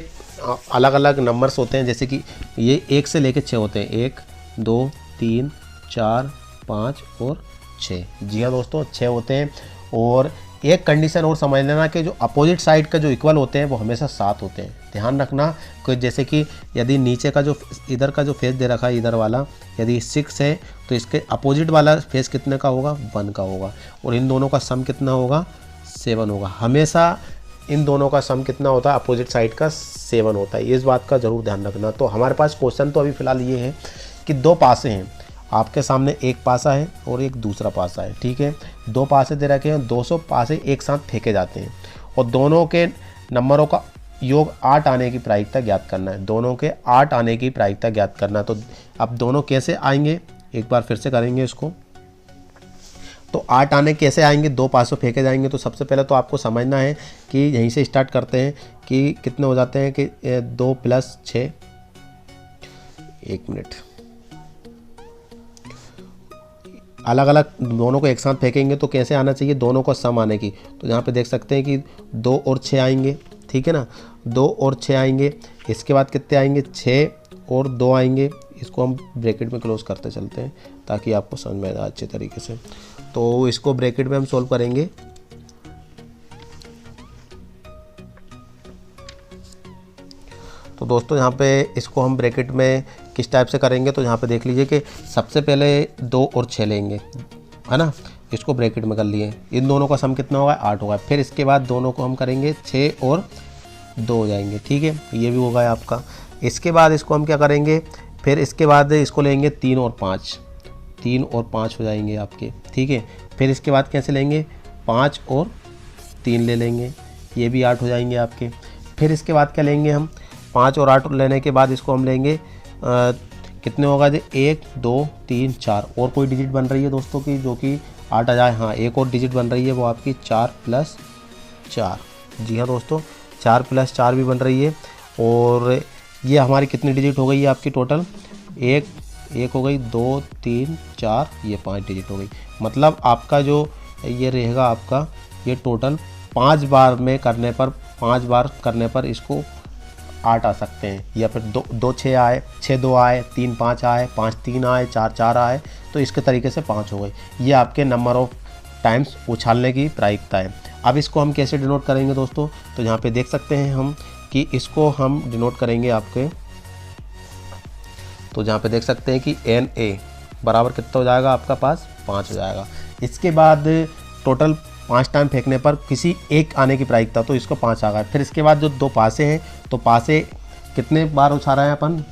अलग अलग नंबर्स होते हैं। जैसे कि ये 1 से लेकर 6 होते हैं, 1 2 3 4 5 और 6। जी हाँ दोस्तों, 6 होते हैं। और एक कंडीशन और समझ लेना कि जो अपोजिट साइड का जो इक्वल होते हैं वो हमेशा 7 होते हैं। ध्यान रखना कि जैसे कि यदि नीचे का जो इधर का जो फेस दे रखा है, इधर वाला यदि 6 है तो इसके अपोजिट वाला फेस कितने का होगा, 1 का होगा। और इन दोनों का सम कितना होगा, 7 होगा। हमेशा इन दोनों का सम कितना होता है, अपोजिट साइड का 7 होता है। इस बात का ज़रूर ध्यान रखना। तो हमारे पास क्वेश्चन तो अभी फ़िलहाल ये है कि 2 पासे हैं, आपके सामने एक पासा है और एक दूसरा पासा है, ठीक है। 2 पासे दे रखे हैं, 200 पासे एक साथ फेंके जाते हैं और दोनों के नंबरों का योग 8 आने की प्रायिकता ज्ञात करना है। दोनों के 8 आने की प्रायिकता ज्ञात करना है। तो अब दोनों कैसे आएंगे, एक बार फिर से करेंगे इसको। तो 8 आने कैसे आएंगे, 2 पासों फेंके जाएंगे। तो सबसे पहले तो आपको समझना है कि यहीं से स्टार्ट करते हैं कि कितने हो जाते हैं कि 2 + 6, 1 मिनट, अलग अलग दोनों को एक साथ फेंकेंगे तो कैसे आना चाहिए, दोनों को सम आने की। तो यहाँ पे देख सकते हैं कि 2 और 6 आएंगे, ठीक है ना, 2 और 6 आएंगे। इसके बाद कितने आएंगे, 6 और 2 आएंगे। इसको हम ब्रैकेट में क्लोज करते चलते हैं ताकि आपको समझ में आए अच्छे तरीके से। तो इसको ब्रैकेट में हम सोल्व करेंगे। तो दोस्तों यहाँ पे इसको हम ब्रैकेट में किस टाइप से करेंगे, तो यहाँ पे देख लीजिए कि सबसे पहले 2 और 6 लेंगे, है ना, इसको ब्रैकेट में कर लिए। इन दोनों का सम कितना होगा, 8 होगा। फिर इसके बाद दोनों को हम करेंगे 6 और 2 हो जाएंगे, ठीक है, ये भी होगा आपका। इसके बाद इसको हम क्या करेंगे, फिर इसके बाद इसको लेंगे 3 और 5, 3 और 5 हो जाएंगे आपके, ठीक है। फिर इसके बाद कैसे लेंगे, 5 और 3 ले लेंगे, ये भी 8 हो जाएंगे आपके। फिर इसके बाद क्या लेंगे हम, 5 और 8 लेने के बाद इसको हम लेंगे कितने होगा जी, 1 2 3 4। और कोई डिजिट बन रही है दोस्तों की जो कि 8 आ जाए, हाँ एक और डिजिट बन रही है, वो आपकी 4 + 4। जी हाँ दोस्तों, 4 + 4 भी बन रही है। और ये हमारी कितनी डिजिट हो गई है आपकी टोटल, एक हो गई, 2 3 4, ये 5 डिजिट हो गई। मतलब आपका जो ये रहेगा आपका, ये टोटल 5 बार में करने पर, 5 बार करने पर इसको 8 आ सकते हैं। या फिर 2 6 आए, 6 2 आए, 3 5 आए, 5 3 आए, 4 4 आए, तो इसके तरीके से 5 हो गए। ये आपके नंबर ऑफ टाइम्स उछालने की प्रायिकता है। अब इसको हम कैसे डिनोट करेंगे दोस्तों, तो यहाँ पे देख सकते हैं हम कि इसको हम डिनोट करेंगे आपके, तो जहाँ पे देख सकते हैं कि NA बराबर कितना हो जाएगा आपका पास, 5 हो जाएगा। इसके बाद टोटल 5 टाइम फेंकने पर किसी एक आने की प्रायिकता, तो इसको 5 आ गया। फिर इसके बाद जो 2 पासे हैं, तो पासे कितने बार उछाल रहे हैं अपन,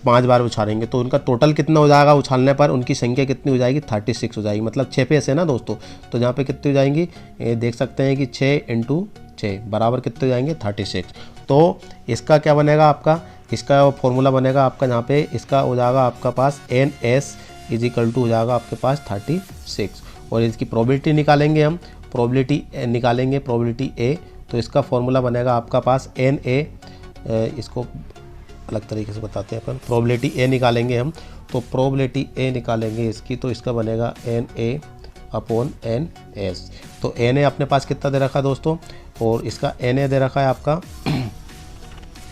5 बार उछालेंगे। तो उनका टोटल कितना हो जाएगा उछालने पर, उनकी संख्या कितनी हो जाएगी, 36 हो जाएगी। मतलब 6 फेस है ना दोस्तों, तो जहाँ पे कितनी हो जाएंगी, देख सकते हैं कि 6 × 6 बराबर कितने हो जाएंगे, 36। तो इसका क्या बनेगा आपका, इसका फॉर्मूला बनेगा आपका, जहाँ पे इसका हो जाएगा आपका पास NS = हो जाएगा आपके पास 36। और इसकी प्रोबेबिलिटी निकालेंगे हम, प्रोबेबिलिटी निकालेंगे, प्रोबेबिलिटी A, तो इसका फॉर्मूला बनेगा आपका पास NA, इसको अलग तरीके से बताते हैं अपन, प्रोबेबिलिटी A निकालेंगे हम, तो प्रोबेबिलिटी A निकालेंगे इसकी, तो इसका बनेगा NA/NS। तो NA अपने पास कितना दे रखा है दोस्तों, और इसका NA दे रखा है आपका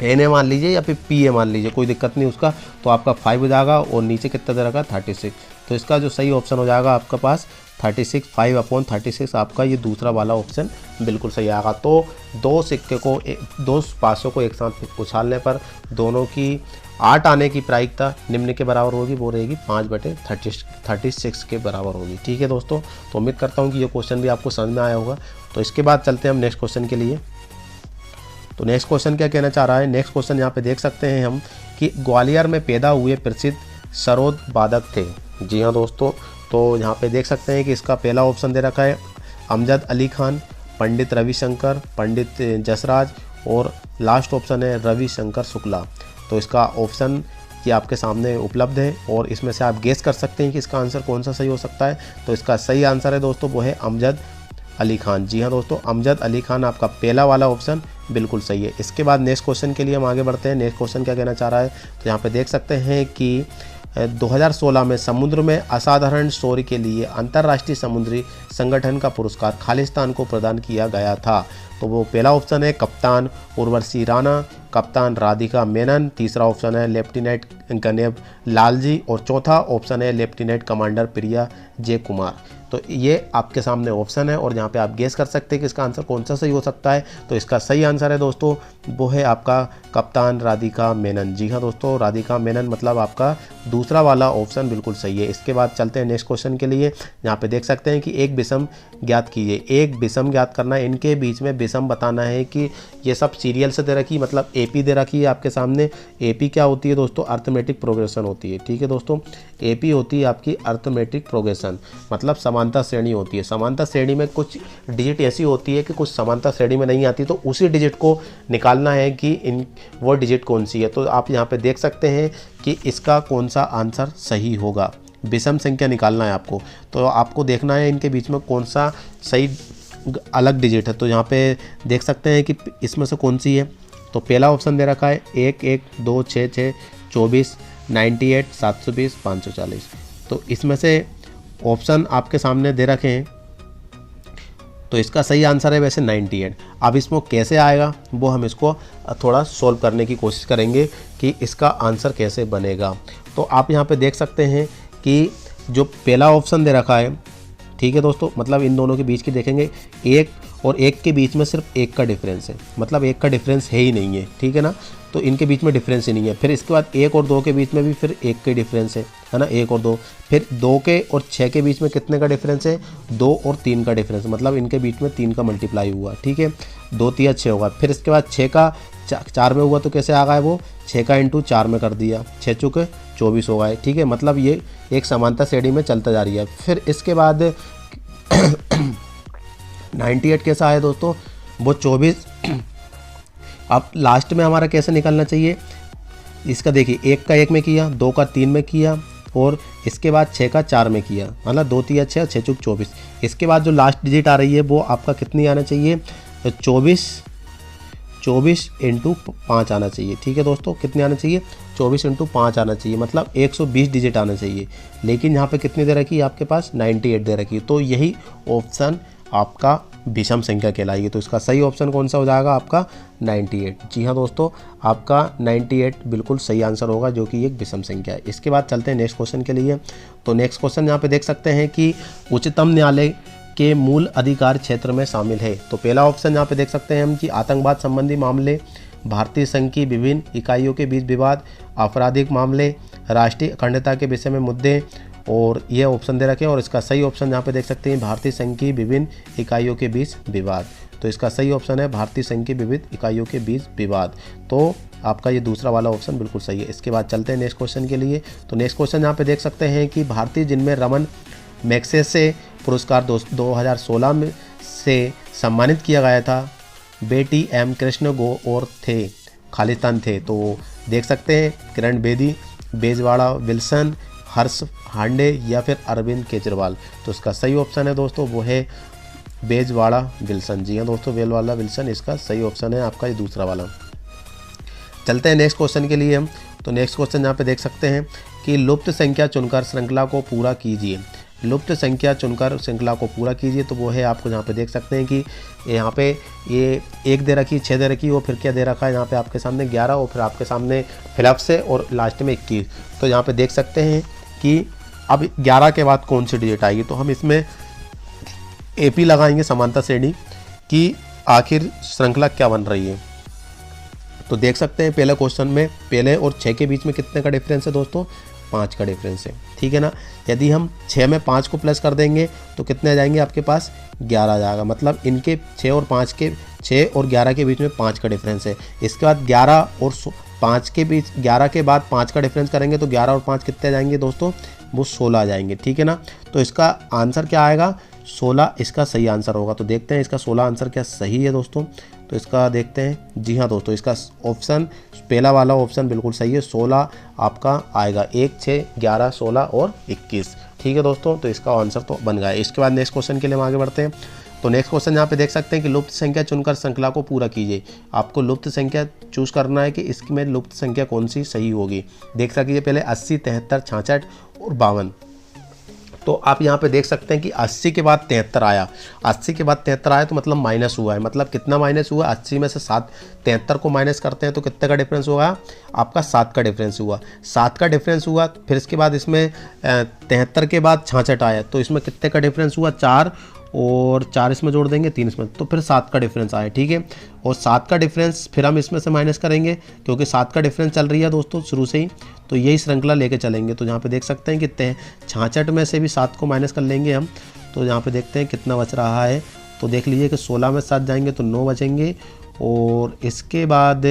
NA मान लीजिए या फिर PA मान लीजिए, कोई दिक्कत नहीं उसका। तो आपका 5 हो जाएगा और नीचे कितना दे रखा है, 36। तो इसका जो सही ऑप्शन हो जाएगा आपका पास 36, 5/36 आपका ये दूसरा वाला ऑप्शन बिल्कुल सही आएगा। तो 2 सिक्के को, 2 पासों को एक साथ उछालने पर दोनों की 8 आने की प्रायिकता निम्न के बराबर होगी, वो रहेगी 5/36 के बराबर होगी, ठीक है दोस्तों। तो उम्मीद करता हूँ कि ये क्वेश्चन भी आपको समझ में आया होगा। तो इसके बाद चलते हैं हम नेक्स्ट क्वेश्चन के लिए। तो नेक्स्ट क्वेश्चन क्या कहना चाह रहा है, नेक्स्ट क्वेश्चन यहाँ पे देख सकते हैं हम कि ग्वालियर में पैदा हुए प्रसिद्ध सरोद वादक थे। जी हाँ दोस्तों, तो यहाँ पे देख सकते हैं कि इसका पहला ऑप्शन दे रखा है अमजद अली खान, पंडित रविशंकर, पंडित जसराज, और लास्ट ऑप्शन है रविशंकर शुक्ला। तो इसका ऑप्शन ये आपके सामने उपलब्ध है और इसमें से आप गेस कर सकते हैं कि इसका आंसर कौन सा सही हो सकता है। तो इसका सही आंसर है दोस्तों, वो है अमजद अली खान। जी हाँ दोस्तों, अमजद अली खान आपका पहला वाला ऑप्शन बिल्कुल सही है। इसके बाद नेक्स्ट क्वेश्चन के लिए हम आगे बढ़ते हैं। नेक्स्ट क्वेश्चन क्या कहना चाह रहा है, तो यहाँ पे देख सकते हैं कि 2016 में समुद्र में असाधारण शौर्य के लिए अंतर्राष्ट्रीय समुद्री संगठन का पुरस्कार खालिस्तान को प्रदान किया गया था? तो वो पहला ऑप्शन है कप्तान उर्वशी राणा, कप्तान राधिका मेनन, तीसरा ऑप्शन है लेफ्टिनेंट गनेव लालजी और चौथा ऑप्शन है लेफ्टिनेंट कमांडर प्रिया जय कुमार। तो ये आपके सामने ऑप्शन है और यहाँ पे आप गेस कर सकते हैं कि इसका आंसर कौन सा सही हो सकता है। तो इसका सही आंसर है दोस्तों वो है आपका कप्तान राधिका मेनन। जी हाँ दोस्तों, राधिका मेनन मतलब आपका दूसरा वाला ऑप्शन बिल्कुल सही है। इसके बाद चलते हैं नेक्स्ट क्वेश्चन के लिए। यहाँ पे देख सकते हैं कि एक विषम ज्ञात कीजिए। एक विषम ज्ञात करना है, इनके बीच में विषम बताना है कि ये सब सीरियल से दे रखी, मतलब एपी दे रखी है आपके सामने। एपी क्या होती है दोस्तों? अर्थमेटिक प्रोग्रेशन होती है। ठीक है दोस्तों, एपी होती है आपकी अर्थमेटिक प्रोग्रेशन, मतलब समानता श्रेणी होती है। समानता श्रेणी में कुछ डिजिट ऐसी होती है कि कुछ समानता श्रेणी में नहीं आती, तो उसी डिजिट को निकालना है कि वो डिजिट कौन सी है। तो आप यहाँ पे देख सकते हैं कि इसका कौन सा आंसर सही होगा। विषम संख्या निकालना है आपको, तो आपको देखना है इनके बीच में कौन सा सही अलग डिजिट है। तो यहाँ पे देख सकते हैं कि इसमें से कौन सी है। तो पहला ऑप्शन दे रखा है 1 1 2 6 6 24 98 720 540। तो इसमें से ऑप्शन आपके सामने दे रखे हैं, तो इसका सही आंसर है वैसे 98। अब इसमें कैसे आएगा वो हम इसको थोड़ा सोल्व करने की कोशिश करेंगे कि इसका आंसर कैसे बनेगा। तो आप यहाँ पे देख सकते हैं कि जो पहला ऑप्शन दे रखा है, ठीक है दोस्तों, मतलब इन दोनों के बीच की देखेंगे 1 और 1 के बीच में सिर्फ 1 का डिफरेंस है, मतलब 1 का डिफरेंस है ही नहीं है। ठीक है ना, तो इनके बीच में डिफरेंस ही नहीं है। फिर इसके बाद 1 और 2 के बीच में भी फिर 1 का डिफरेंस है ना, 1 और 2। फिर 2 के और 6 के बीच में कितने का डिफरेंस है? 2 और 3 का डिफरेंस, मतलब इनके बीच में 3 का मल्टीप्लाई हुआ। ठीक है, 2 3 6 होगा। फिर इसके बाद 6 का 4 में हुआ, तो कैसे आ गया वो? 6 का इंटू 4 में कर दिया, 6 चुके 24 हो गए। ठीक है, मतलब ये एक समानता श्रेणी में चलता जा रही है। फिर इसके बाद 98 कैसा है दोस्तों? वो 24। अब लास्ट में हमारा कैसे निकलना चाहिए इसका? देखिए 1 का 1 में किया, 2 का 3 में किया और इसके बाद 6 का 4 में किया, मतलब 2 3 6 6 चुक 24। इसके बाद जो लास्ट डिजिट आ रही है वो आपका कितनी आना चाहिए? 24 इंटू 5 आना चाहिए। ठीक है दोस्तों, कितने आना चाहिए? 24 इंटू 5 आना चाहिए, मतलब 120 डिजिट आना चाहिए। लेकिन यहाँ पे कितनी दे रखी है आपके पास? 98 दे रखी है। तो यही ऑप्शन आपका विषम संख्या कहलाएगी। तो इसका सही ऑप्शन कौन सा हो जाएगा? आपका 98। जी हाँ दोस्तों, आपका 98 बिल्कुल सही आंसर होगा, जो कि एक विषम संख्या है। इसके बाद चलते हैं नेक्स्ट क्वेश्चन के लिए। तो नेक्स्ट क्वेश्चन यहाँ पे देख सकते हैं कि उच्चतम न्यायालय के मूल अधिकार क्षेत्र में शामिल है। तो पहला ऑप्शन यहाँ पे देख सकते हैं हम कि आतंकवाद संबंधी मामले, भारतीय संघ की विभिन्न इकाइयों के बीच विवाद, आपराधिक मामले, राष्ट्रीय अखंडता के विषय में मुद्दे, और ये ऑप्शन दे रखे हैं। और इसका सही ऑप्शन यहाँ पे देख सकते हैं भारतीय संघ की विभिन्न इकाइयों के बीच विवाद। तो इसका सही ऑप्शन है भारतीय संघ की विविध इकाइयों के बीच विवाद। तो आपका ये दूसरा वाला ऑप्शन बिल्कुल सही है। इसके बाद चलते हैं नेक्स्ट क्वेश्चन के लिए। तो नेक्स्ट क्वेश्चन यहाँ पे देख सकते हैं कि भारतीय जिनमें रमन मैग्सेसे पुरस्कार 2016 में से सम्मानित किया गया था, बेटी एम कृष्ण गो और थे खालिस्तान थे। तो देख सकते हैं किरण बेदी, बेजवाड़ा विल्सन, हर्ष हांडे या फिर अरविंद केजरीवाल। तो इसका सही ऑप्शन है दोस्तों वो है बेजवाड़ा विल्सन। जी हाँ दोस्तों, बेजवाड़ा विल्सन इसका सही ऑप्शन है आपका, ये दूसरा वाला। चलते हैं नेक्स्ट क्वेश्चन के लिए हम। तो नेक्स्ट क्वेश्चन यहाँ पे देख सकते हैं कि लुप्त संख्या चुनकर श्रृंखला को पूरा कीजिए। लुप्त संख्या चुनकर श्रृंखला को पूरा कीजिए, तो वो है आपको यहाँ पे देख सकते हैं कि यहाँ पे ये 1 दे रखी, 6 दे रखी, और फिर क्या दे रखा है यहाँ पे आपके सामने 11, और फिर आपके सामने फिलअप से और लास्ट में 21। तो यहाँ पे देख सकते हैं कि अब 11 के बाद कौन सी डिजिट आएगी। तो हम इसमें एपी लगाएंगे समानता श्रेणी कि आखिर श्रृंखला क्या बन रही है। तो देख सकते हैं पहले क्वेश्चन में पहले और 6 के बीच में कितने का डिफरेंस है दोस्तों? 5 का डिफरेंस है। ठीक है ना, यदि हम 6 में 5 को प्लस कर देंगे तो कितने आ जाएंगे आपके पास? 11 आ जाएगा। मतलब इनके 6 और 11 के बीच में 5 का डिफरेंस है। इसके बाद 11 और 5 के बीच 11 के बाद 5 का डिफरेंस करेंगे तो 11 और 5 कितने आ जाएंगे दोस्तों? वो 16 आ जाएंगे। ठीक है ना, तो इसका आंसर क्या आएगा? 16 इसका सही आंसर होगा। तो देखते हैं इसका 16 आंसर क्या सही है दोस्तों। तो इसका देखते हैं। जी हाँ दोस्तों, इसका ऑप्शन पहला वाला ऑप्शन बिल्कुल सही है। 16 आपका आएगा, 1 6 11 16 और 21। ठीक है दोस्तों, तो इसका आंसर तो बन गया है। इसके बाद नेक्स्ट क्वेश्चन के लिए हम आगे बढ़ते हैं। तो नेक्स्ट क्वेश्चन यहाँ पे देख सकते हैं कि लुप्त संख्या चुनकर श्रृंखला को पूरा कीजिए। आपको लुप्त संख्या चूज करना है कि इसमें लुप्त संख्या कौन सी सही होगी। देख सकिए पहले 80, 73, 66 और 52। तो आप यहाँ पे देख सकते हैं कि 80 के बाद 73 आया, 80 के बाद 73 आया तो मतलब माइनस हुआ है। मतलब कितना माइनस हुआ, 80 में से 73 को माइनस करते हैं तो कितने का डिफरेंस होगा आपका, 7 का डिफरेंस हुआ, 7 का डिफरेंस हुआ। फिर इसके बाद इसमें 73 के बाद 66 आया तो इसमें कितने का डिफरेंस हुआ, 4 और 4 इसमें जोड़ देंगे 3 इसमें, तो फिर 7 का डिफरेंस आया। ठीक है, और 7 का डिफरेंस फिर हम इसमें से माइनस करेंगे क्योंकि 7 का डिफरेंस चल रही है दोस्तों शुरू से ही, तो यही श्रृंखला लेके चलेंगे। तो यहाँ पे देख सकते हैं कि 66 में से भी 7 को माइनस कर लेंगे हम, तो यहाँ पे देखते हैं कितना बच रहा है। तो देख लीजिए कि 16 में 7 जाएंगे तो 9 बचेंगे, और इसके बाद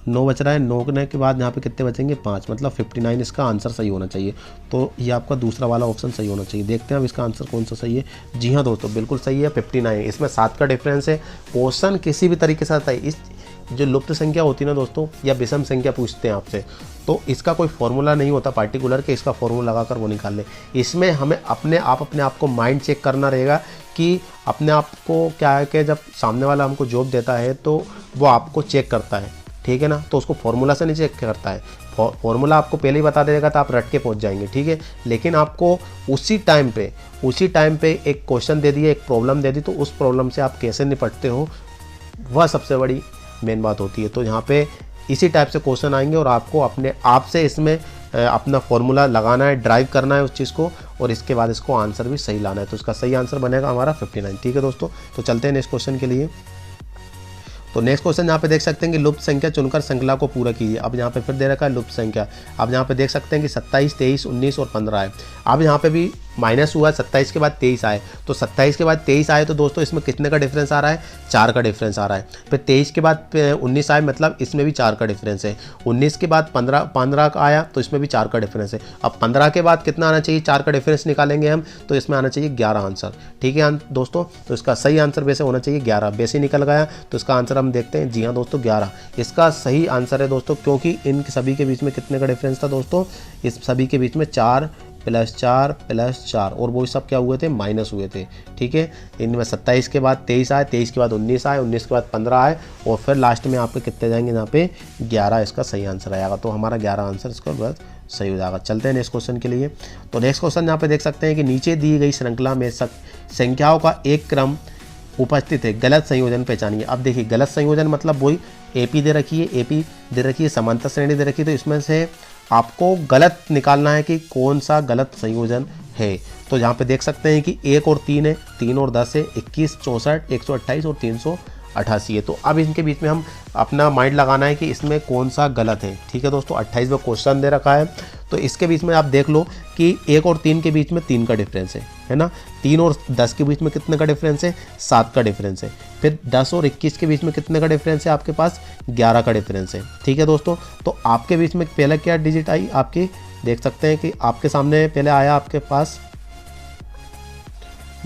9 बच रहा है, 9 के बाद यहाँ पे कितने बचेंगे, 5, मतलब 59 इसका आंसर सही होना चाहिए। तो ये आपका दूसरा वाला ऑप्शन सही होना चाहिए। देखते हैं अब इसका आंसर कौन सा सही है। जी हाँ दोस्तों, बिल्कुल सही है, 59। इसमें 7 का डिफरेंस है। क्वेश्चन किसी भी तरीके से आता है, इस जो लुप्त संख्या होती है ना दोस्तों, या विषम संख्या पूछते हैं आपसे, तो इसका कोई फॉर्मूला नहीं होता पार्टिकुलर के इसका फॉर्मूला लगाकर वो निकाल ले। इसमें हमें अपने आप को माइंड चेक करना रहेगा कि अपने आप को क्या है कि जब सामने वाला हमको जॉब देता है तो वो आपको चेक करता है, ठीक है ना, तो उसको फॉर्मूला से नहीं चेक करता है। फॉर्मूला आपको पहले ही बता देगा तो आप रट के पहुंच जाएंगे, ठीक है। लेकिन आपको उसी टाइम पे एक क्वेश्चन दे दिया, एक प्रॉब्लम दे दी, तो उस प्रॉब्लम से आप कैसे निपटते हो वह सबसे बड़ी मेन बात होती है। तो यहाँ पे इसी टाइप से क्वेश्चन आएंगे और आपको अपने आप से इसमें अपना फॉर्मूला लगाना है, ड्राइव करना है उस चीज़ को, और इसके बाद इसको आंसर भी सही लाना है। तो इसका सही आंसर बनेगा हमारा 59। ठीक है दोस्तों, तो चलते हैं नेक्स्ट क्वेश्चन के लिए। तो नेक्स्ट क्वेश्चन यहाँ पे देख सकते हैं कि लुप्त संख्या चुनकर श्रृंखला को पूरा कीजिए। अब यहाँ पे फिर दे रखा है लुप्त संख्या। अब यहाँ पे देख सकते हैं कि 27, 23, 19 और 15 है। अब यहाँ पे भी माइनस हुआ, 27 के बाद 23 आए, तो 27 के बाद 23 आए तो दोस्तों इसमें कितने का डिफरेंस आ रहा है, 4 का डिफरेंस आ रहा है। फिर 23 के बाद 19 आए, मतलब इसमें भी 4 का डिफरेंस है। 19 के बाद 15 का आया तो इसमें भी 4 का डिफरेंस है। अब 15 के बाद कितना आना चाहिए, 4 का डिफरेंस निकालेंगे हम, तो इसमें आना चाहिए 11 आंसर। ठीक है दोस्तों, तो इसका सही आंसर वैसे होना चाहिए 11। वैसे निकल गया तो इसका आंसर हम देखते हैं। जी हाँ दोस्तों, 11 इसका सही आंसर है दोस्तों, क्योंकि इन सभी के बीच में कितने का डिफरेंस था दोस्तों, इस सभी के बीच में 4 + 4 + 4, और वो सब क्या हुए थे, माइनस हुए थे। ठीक है, इनमें 27 के बाद 23 आए, 23 के बाद 19 आए, 19 के बाद 15 आए, और फिर लास्ट में आपके कितने जाएंगे, यहाँ पे 11 इसका सही आंसर आएगा। तो हमारा 11 आंसर इसका बस सही हो जाएगा। चलते हैं नेक्स्ट क्वेश्चन के लिए। तो नेक्स्ट क्वेश्चन यहाँ पे देख सकते हैं कि नीचे दी गई श्रृंखला में संख्याओं का एक क्रम उपस्थित है, गलत संयोजन पहचानिए। अब देखिए गलत संयोजन मतलब वही AP दे रखी है, समांतर श्रेणी दे रखी है, तो इसमें से आपको गलत निकालना है कि कौन सा गलत संयोजन है। तो यहाँ पे देख सकते हैं कि 1 और 3 है, 3 और 10 है, 21, 64, 128 और 388 है। तो अब इनके बीच में हम अपना माइंड लगाना है कि इसमें कौन सा गलत है। ठीक है दोस्तों, 28 में क्वेश्चन दे रखा है, तो इसके बीच में आप देख लो कि 1 और 3 के बीच में 3 का डिफरेंस है ना। 3 और 10 के बीच में कितने का डिफरेंस है, 7 का डिफरेंस है। फिर 10 और 21 के बीच में कितने का डिफरेंस है, आपके पास 11 का डिफरेंस है। ठीक है दोस्तों, तो आपके बीच में पहले क्या डिजिट आई आपकी, देख सकते हैं कि आपके सामने पहले आया, आपके पास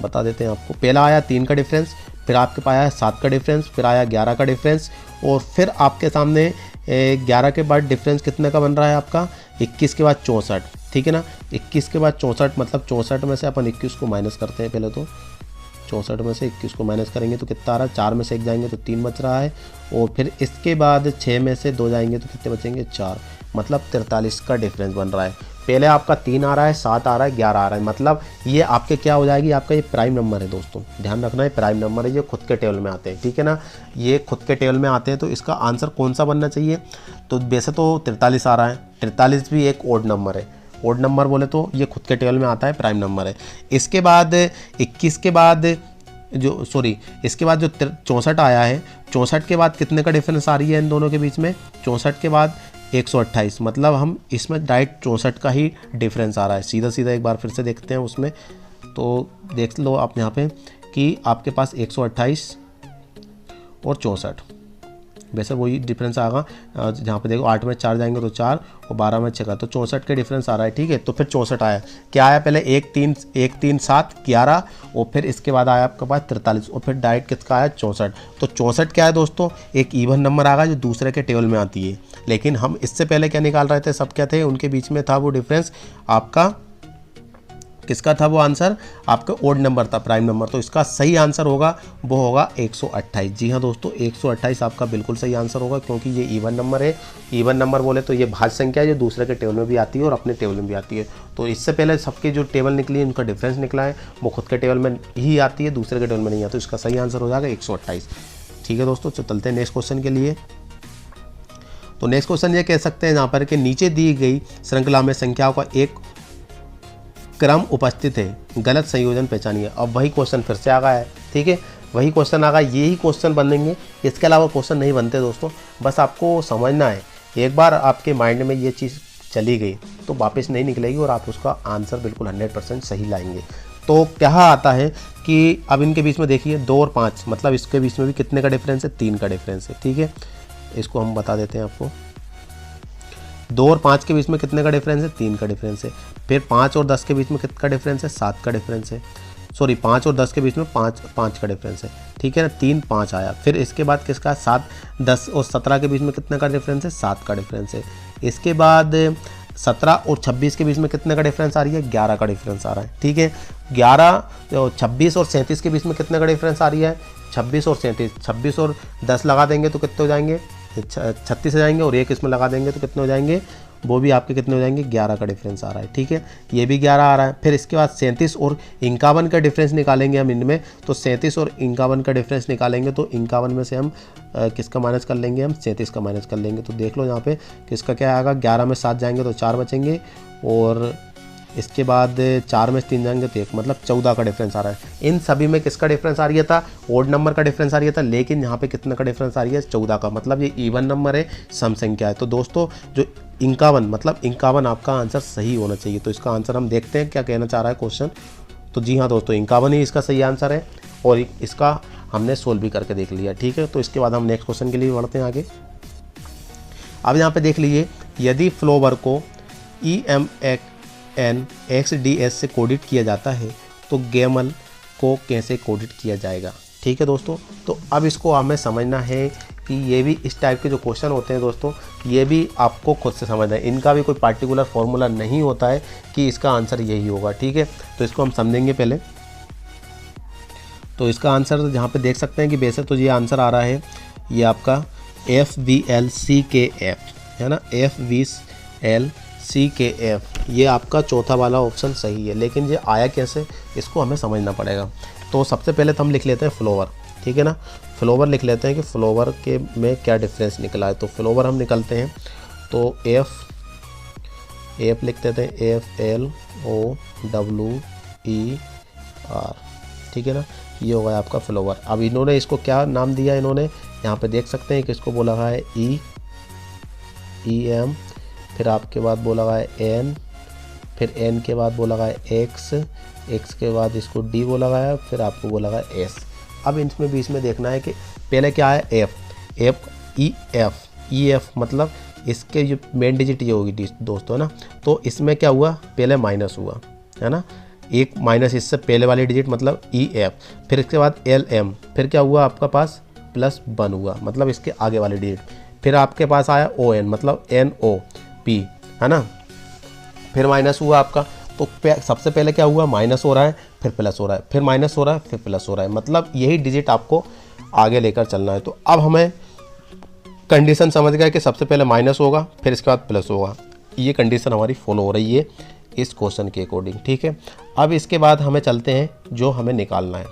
बता देते हैं आपको, पहला आया 3 का डिफरेंस, फिर आपके पास आया 7 का डिफरेंस, फिर आया 11 का डिफरेंस, और फिर आपके सामने 11 के बाद डिफरेंस कितने का बन रहा है आपका, 21 के बाद 64। ठीक है ना, 21 के बाद 64, मतलब 64 में से अपन 21 को माइनस करते हैं। पहले तो 64 में से 21 को माइनस करेंगे तो कितना आ रहा है, 4 में से 1 जाएंगे तो 3 बच रहा है, और फिर इसके बाद 6 में से 2 जाएंगे तो कितने बचेंगे, 4, मतलब 43 का डिफरेंस बन रहा है। पहले आपका 3 आ रहा है, 7 आ रहा है, 11 आ रहा है, मतलब ये आपके क्या हो जाएगी, आपका ये प्राइम नंबर है दोस्तों, ध्यान रखना है, प्राइम नंबर है, ये खुद के टेबल में आते हैं। ठीक है ना, ये खुद के टेबल में आते हैं, तो इसका आंसर कौन सा बनना चाहिए। तो वैसे तो 43 आ रहा है, 43 भी एक ओड नंबर है, ओड नंबर बोले तो ये खुद के टेबल में आता है, प्राइम नंबर है। इसके बाद 21 के बाद इसके बाद जो 64 आया है, 64 के बाद कितने का डिफरेंस आ रही है इन दोनों के बीच में, 64 के बाद 128, मतलब हम इसमें डायरेक्ट 64 का ही डिफरेंस आ रहा है। सीधा एक बार फिर से देखते हैं उसमें, तो देख लो आप यहाँ पे कि आपके पास 128 और 64, वैसे वही डिफरेंस आएगा। जहाँ पे देखो 8 में 4 जाएंगे तो 4, और 12 में 6 का, तो 64 के डिफरेंस आ रहा है। ठीक है, तो फिर 64 आया, क्या आया पहले 1 3 7 11, और फिर इसके बाद आया आपके पास 43, और फिर डायरेक्ट किसका आया 64। तो 64 क्या है दोस्तों, एक इवन नंबर आ गया जो दूसरे के टेबल में आती है। लेकिन हम इससे पहले क्या निकाल रहे थे, सब क्या थे, उनके बीच में था वो डिफरेंस आपका किसका था वो आंसर, आपका ओड नंबर था, प्राइम नंबर। तो इसका सही आंसर होगा वो होगा 128। जी हाँ दोस्तों, 128 आपका बिल्कुल सही आंसर होगा, क्योंकि ये इवन नंबर है। इवन नंबर बोले तो ये भाज्य संख्या है जो दूसरे के टेबल में भी आती है और अपने टेबल में भी आती है। तो इससे पहले सबके जो टेबल निकली है उनका डिफरेंस निकला है, वो खुद के टेबल में ही आती है, दूसरे के टेबल में नहीं आती। तो इसका सही आंसर हो जाएगा 128। ठीक है दोस्तों, तो चलते हैं नेक्स्ट क्वेश्चन के लिए। तो नेक्स्ट क्वेश्चन ये कह सकते हैं यहाँ पर कि नीचे दी गई श्रृंखला में संख्याओं का एक क्रम उपस्थित है, गलत संयोजन पहचानिए। अब वही क्वेश्चन फिर से आ गया है। ठीक है, वही क्वेश्चन आ गया, यही क्वेश्चन बनेंगे, इसके अलावा क्वेश्चन नहीं बनते दोस्तों। बस आपको समझना है, एक बार आपके माइंड में ये चीज़ चली गई तो वापस नहीं निकलेगी और आप उसका आंसर बिल्कुल 100% सही लाएंगे। तो क्या आता है कि अब इनके बीच में देखिए 2 और 5, मतलब इसके बीच में भी कितने का डिफरेंस है, 3 का डिफरेंस है। ठीक है, इसको हम बता देते हैं आपको। 2 और 5 के बीच में कितने का डिफरेंस है, 3 का डिफरेंस है। फिर 5 और 10 के बीच में कितने का डिफरेंस है, 7 का डिफरेंस है। सॉरी, 5 और 10 के बीच में 5 का डिफरेंस है। ठीक है ना, 3 5 आया। फिर इसके बाद किसका 7 10 और 17 के बीच में कितने का डिफरेंस है, 7 का डिफरेंस है। इसके बाद 17 और 26 के बीच में कितने का डिफरेंस आ रही है, 11 का डिफरेंस आ रहा है। ठीक है, 26 और 37 के बीच में कितने का डिफरेंस आ रही है, 26 और 37। 26 और 10 लगा देंगे तो कितने हो जाएंगे, 36 हो जाएंगे, और एक इसमें लगा देंगे तो कितने हो जाएंगे, वो भी आपके कितने हो जाएंगे, 11 का डिफरेंस आ रहा है। ठीक है, ये भी 11 आ रहा है। फिर इसके बाद 37 और 51 का डिफरेंस निकालेंगे हम इनमें। तो 37 और 51 का डिफरेंस निकालेंगे तो 51 में से हम किसका माइनस कर लेंगे, हम 37 का माइनस कर लेंगे। तो देख लो यहाँ पे किसका क्या आएगा, 11 में 7 जाएंगे तो 4 बचेंगे, और इसके बाद 4 में 3 जाएंगे तो 1, मतलब 14 का डिफरेंस आ रहा है। इन सभी में किसका डिफरेंस आ रही था, ओड नंबर का डिफरेंस आ रही था, लेकिन यहाँ पे कितने का डिफरेंस आ रही है, 14 का। मतलब ये इवन नंबर है, सम संख्या है। तो दोस्तों जो 51, मतलब 51 आपका आंसर सही होना चाहिए। तो इसका आंसर हम देखते हैं क्या कहना चाह रहा है क्वेश्चन। तो जी हाँ दोस्तों, 51 ही इसका सही आंसर है, और इसका हमने सोल्व भी करके देख लिया। ठीक है, तो इसके बाद हम नेक्स्ट क्वेश्चन के लिए बढ़ते हैं आगे। अब यहाँ पे देख लीजिए, यदि फ्लोवर को EMXDS से कोडिट किया जाता है तो गेमल को कैसे कोडिट किया जाएगा। ठीक है दोस्तों, तो अब इसको हमें समझना है कि ये भी इस टाइप के जो क्वेश्चन होते हैं दोस्तों, ये भी आपको खुद से समझना है। इनका भी कोई पार्टिकुलर फॉर्मूला नहीं होता है कि इसका आंसर यही होगा। ठीक है, तो इसको हम समझेंगे पहले। तो इसका आंसर जहाँ पे देख सकते हैं कि वैसे तो ये आंसर आ रहा है, ये आपका FVLCKF है ना, FVLCKF, ये आपका चौथा वाला ऑप्शन सही है। लेकिन ये आया कैसे, इसको हमें समझना पड़ेगा। तो सबसे पहले तो हम लिख लेते हैं फ्लोवर। ठीक है ना, फ्लोवर लिख लेते हैं कि फ्लोवर के में क्या डिफरेंस निकला है। तो फ्लोवर हम निकलते हैं, तो एफ लिख देते हैं, FLOWER। ठीक है ना, ये होगा आपका फ्लोवर। अब इन्होंने इसको क्या नाम दिया, इन्होंने यहाँ पे देख सकते हैं कि इसको बोला है EM, फिर आपके बाद बोला है N, फिर N के बाद बोला है X के बाद इसको D बोला गया है, फिर आपको बोला है S। अब इसमें बीच में देखना है कि पहले क्या है, EF, मतलब इसके जो मेन डिजिट ये होगी दोस्तों ना। तो इसमें क्या हुआ, पहले माइनस हुआ है ना, एक माइनस इससे पहले वाली डिजिट मतलब EF, फिर इसके बाद LM, फिर क्या हुआ आपका पास +1 हुआ, मतलब इसके आगे वाली डिजिट। फिर आपके पास आया ON, मतलब NOP है ना, फिर माइनस हुआ आपका। तो सबसे पहले क्या हुआ, माइनस हो रहा है, फिर प्लस हो रहा है, फिर माइनस हो रहा है, फिर प्लस हो रहा है, मतलब यही डिजिट आपको आगे लेकर चलना है। तो अब हमें कंडीशन समझ गए कि सबसे पहले माइनस होगा, फिर इसके बाद प्लस होगा। ये कंडीशन हमारी फॉलो हो रही है इस क्वेश्चन के अकॉर्डिंग। ठीक है, अब इसके बाद हमें चलते हैं जो हमें निकालना है।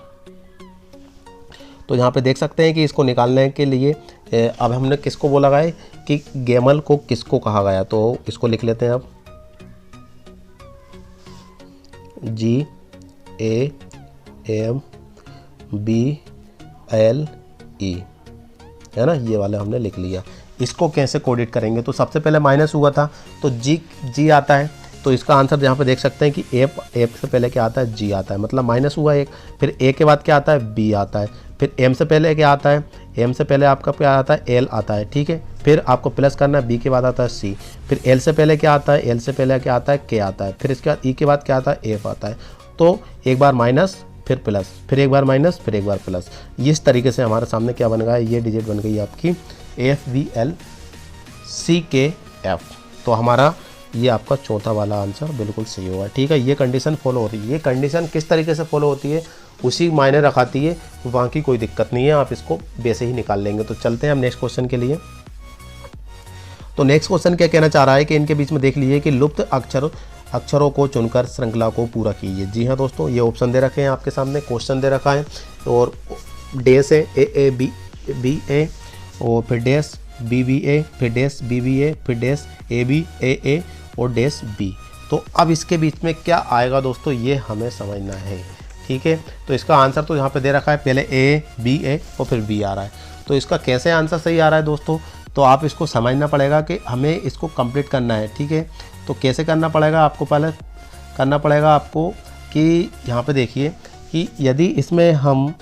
तो यहाँ पे देख सकते हैं कि इसको निकालने के लिए अब हमने किसको बोला गया है कि गेमल को किसको कहा गया। तो इसको लिख लेते हैं अब, GAMBLE है ना, ये वाला हमने लिख लिया। इसको कैसे कोडिट करेंगे, तो सबसे पहले माइनस हुआ था तो G आता है। तो इसका आंसर यहाँ पे देख सकते हैं कि F से पहले क्या आता है, G आता है, मतलब माइनस हुआ एक। फिर A के बाद क्या आता है, B आता है। फिर M से पहले क्या आता है, M से पहले आपका क्या आता है, L आता है। ठीक है, फिर आपको प्लस करना है, B के बाद आता है C। फिर L से पहले क्या आता है, L से पहले क्या आता है, K आता है। फिर इसके बाद E के बाद क्या आता है, F आता है। तो एक बार माइनस, फिर प्लस, फिर एक बार माइनस, फिर एक बार प्लस। इस तरीके से हमारे सामने क्या बन गया है, ये डिजिट बन गई आपकी FVLCKF। तो हमारा ये आपका चौथा वाला आंसर बिल्कुल सही होगा। ठीक है, ये कंडीशन फॉलो होती है। ये कंडीशन किस तरीके से फॉलो होती है उसी मायने रखाती है, वहाँ की कोई दिक्कत नहीं है, आप इसको वैसे ही निकाल लेंगे। तो चलते हैं हम नेक्स्ट क्वेश्चन के लिए। तो नेक्स्ट क्वेश्चन क्या कहना चाह रहा है कि इनके बीच में देख लीजिए कि लुप्त अक्षरों को चुनकर श्रृंखला को पूरा कीजिए। जी हाँ दोस्तों, ये ऑप्शन दे रखे हैं आपके सामने, क्वेश्चन दे रखा है और डैश है ए बी ए और फिर डैश बी ए, फिर डैश बी ए, फिर डैश ए और डैश बी। तो अब इसके बीच में क्या आएगा दोस्तों, ये हमें समझना है। ठीक है, तो इसका आंसर तो यहाँ पे दे रखा है, पहले ए और फिर बी आ रहा है। तो इसका कैसे आंसर सही आ रहा है दोस्तों, तो आप इसको समझना पड़ेगा कि हमें इसको कंप्लीट करना है। ठीक है, तो कैसे करना पड़ेगा आपको, पहले करना पड़ेगा आपको कि यहाँ पे देखिए कि यदि इसमें हम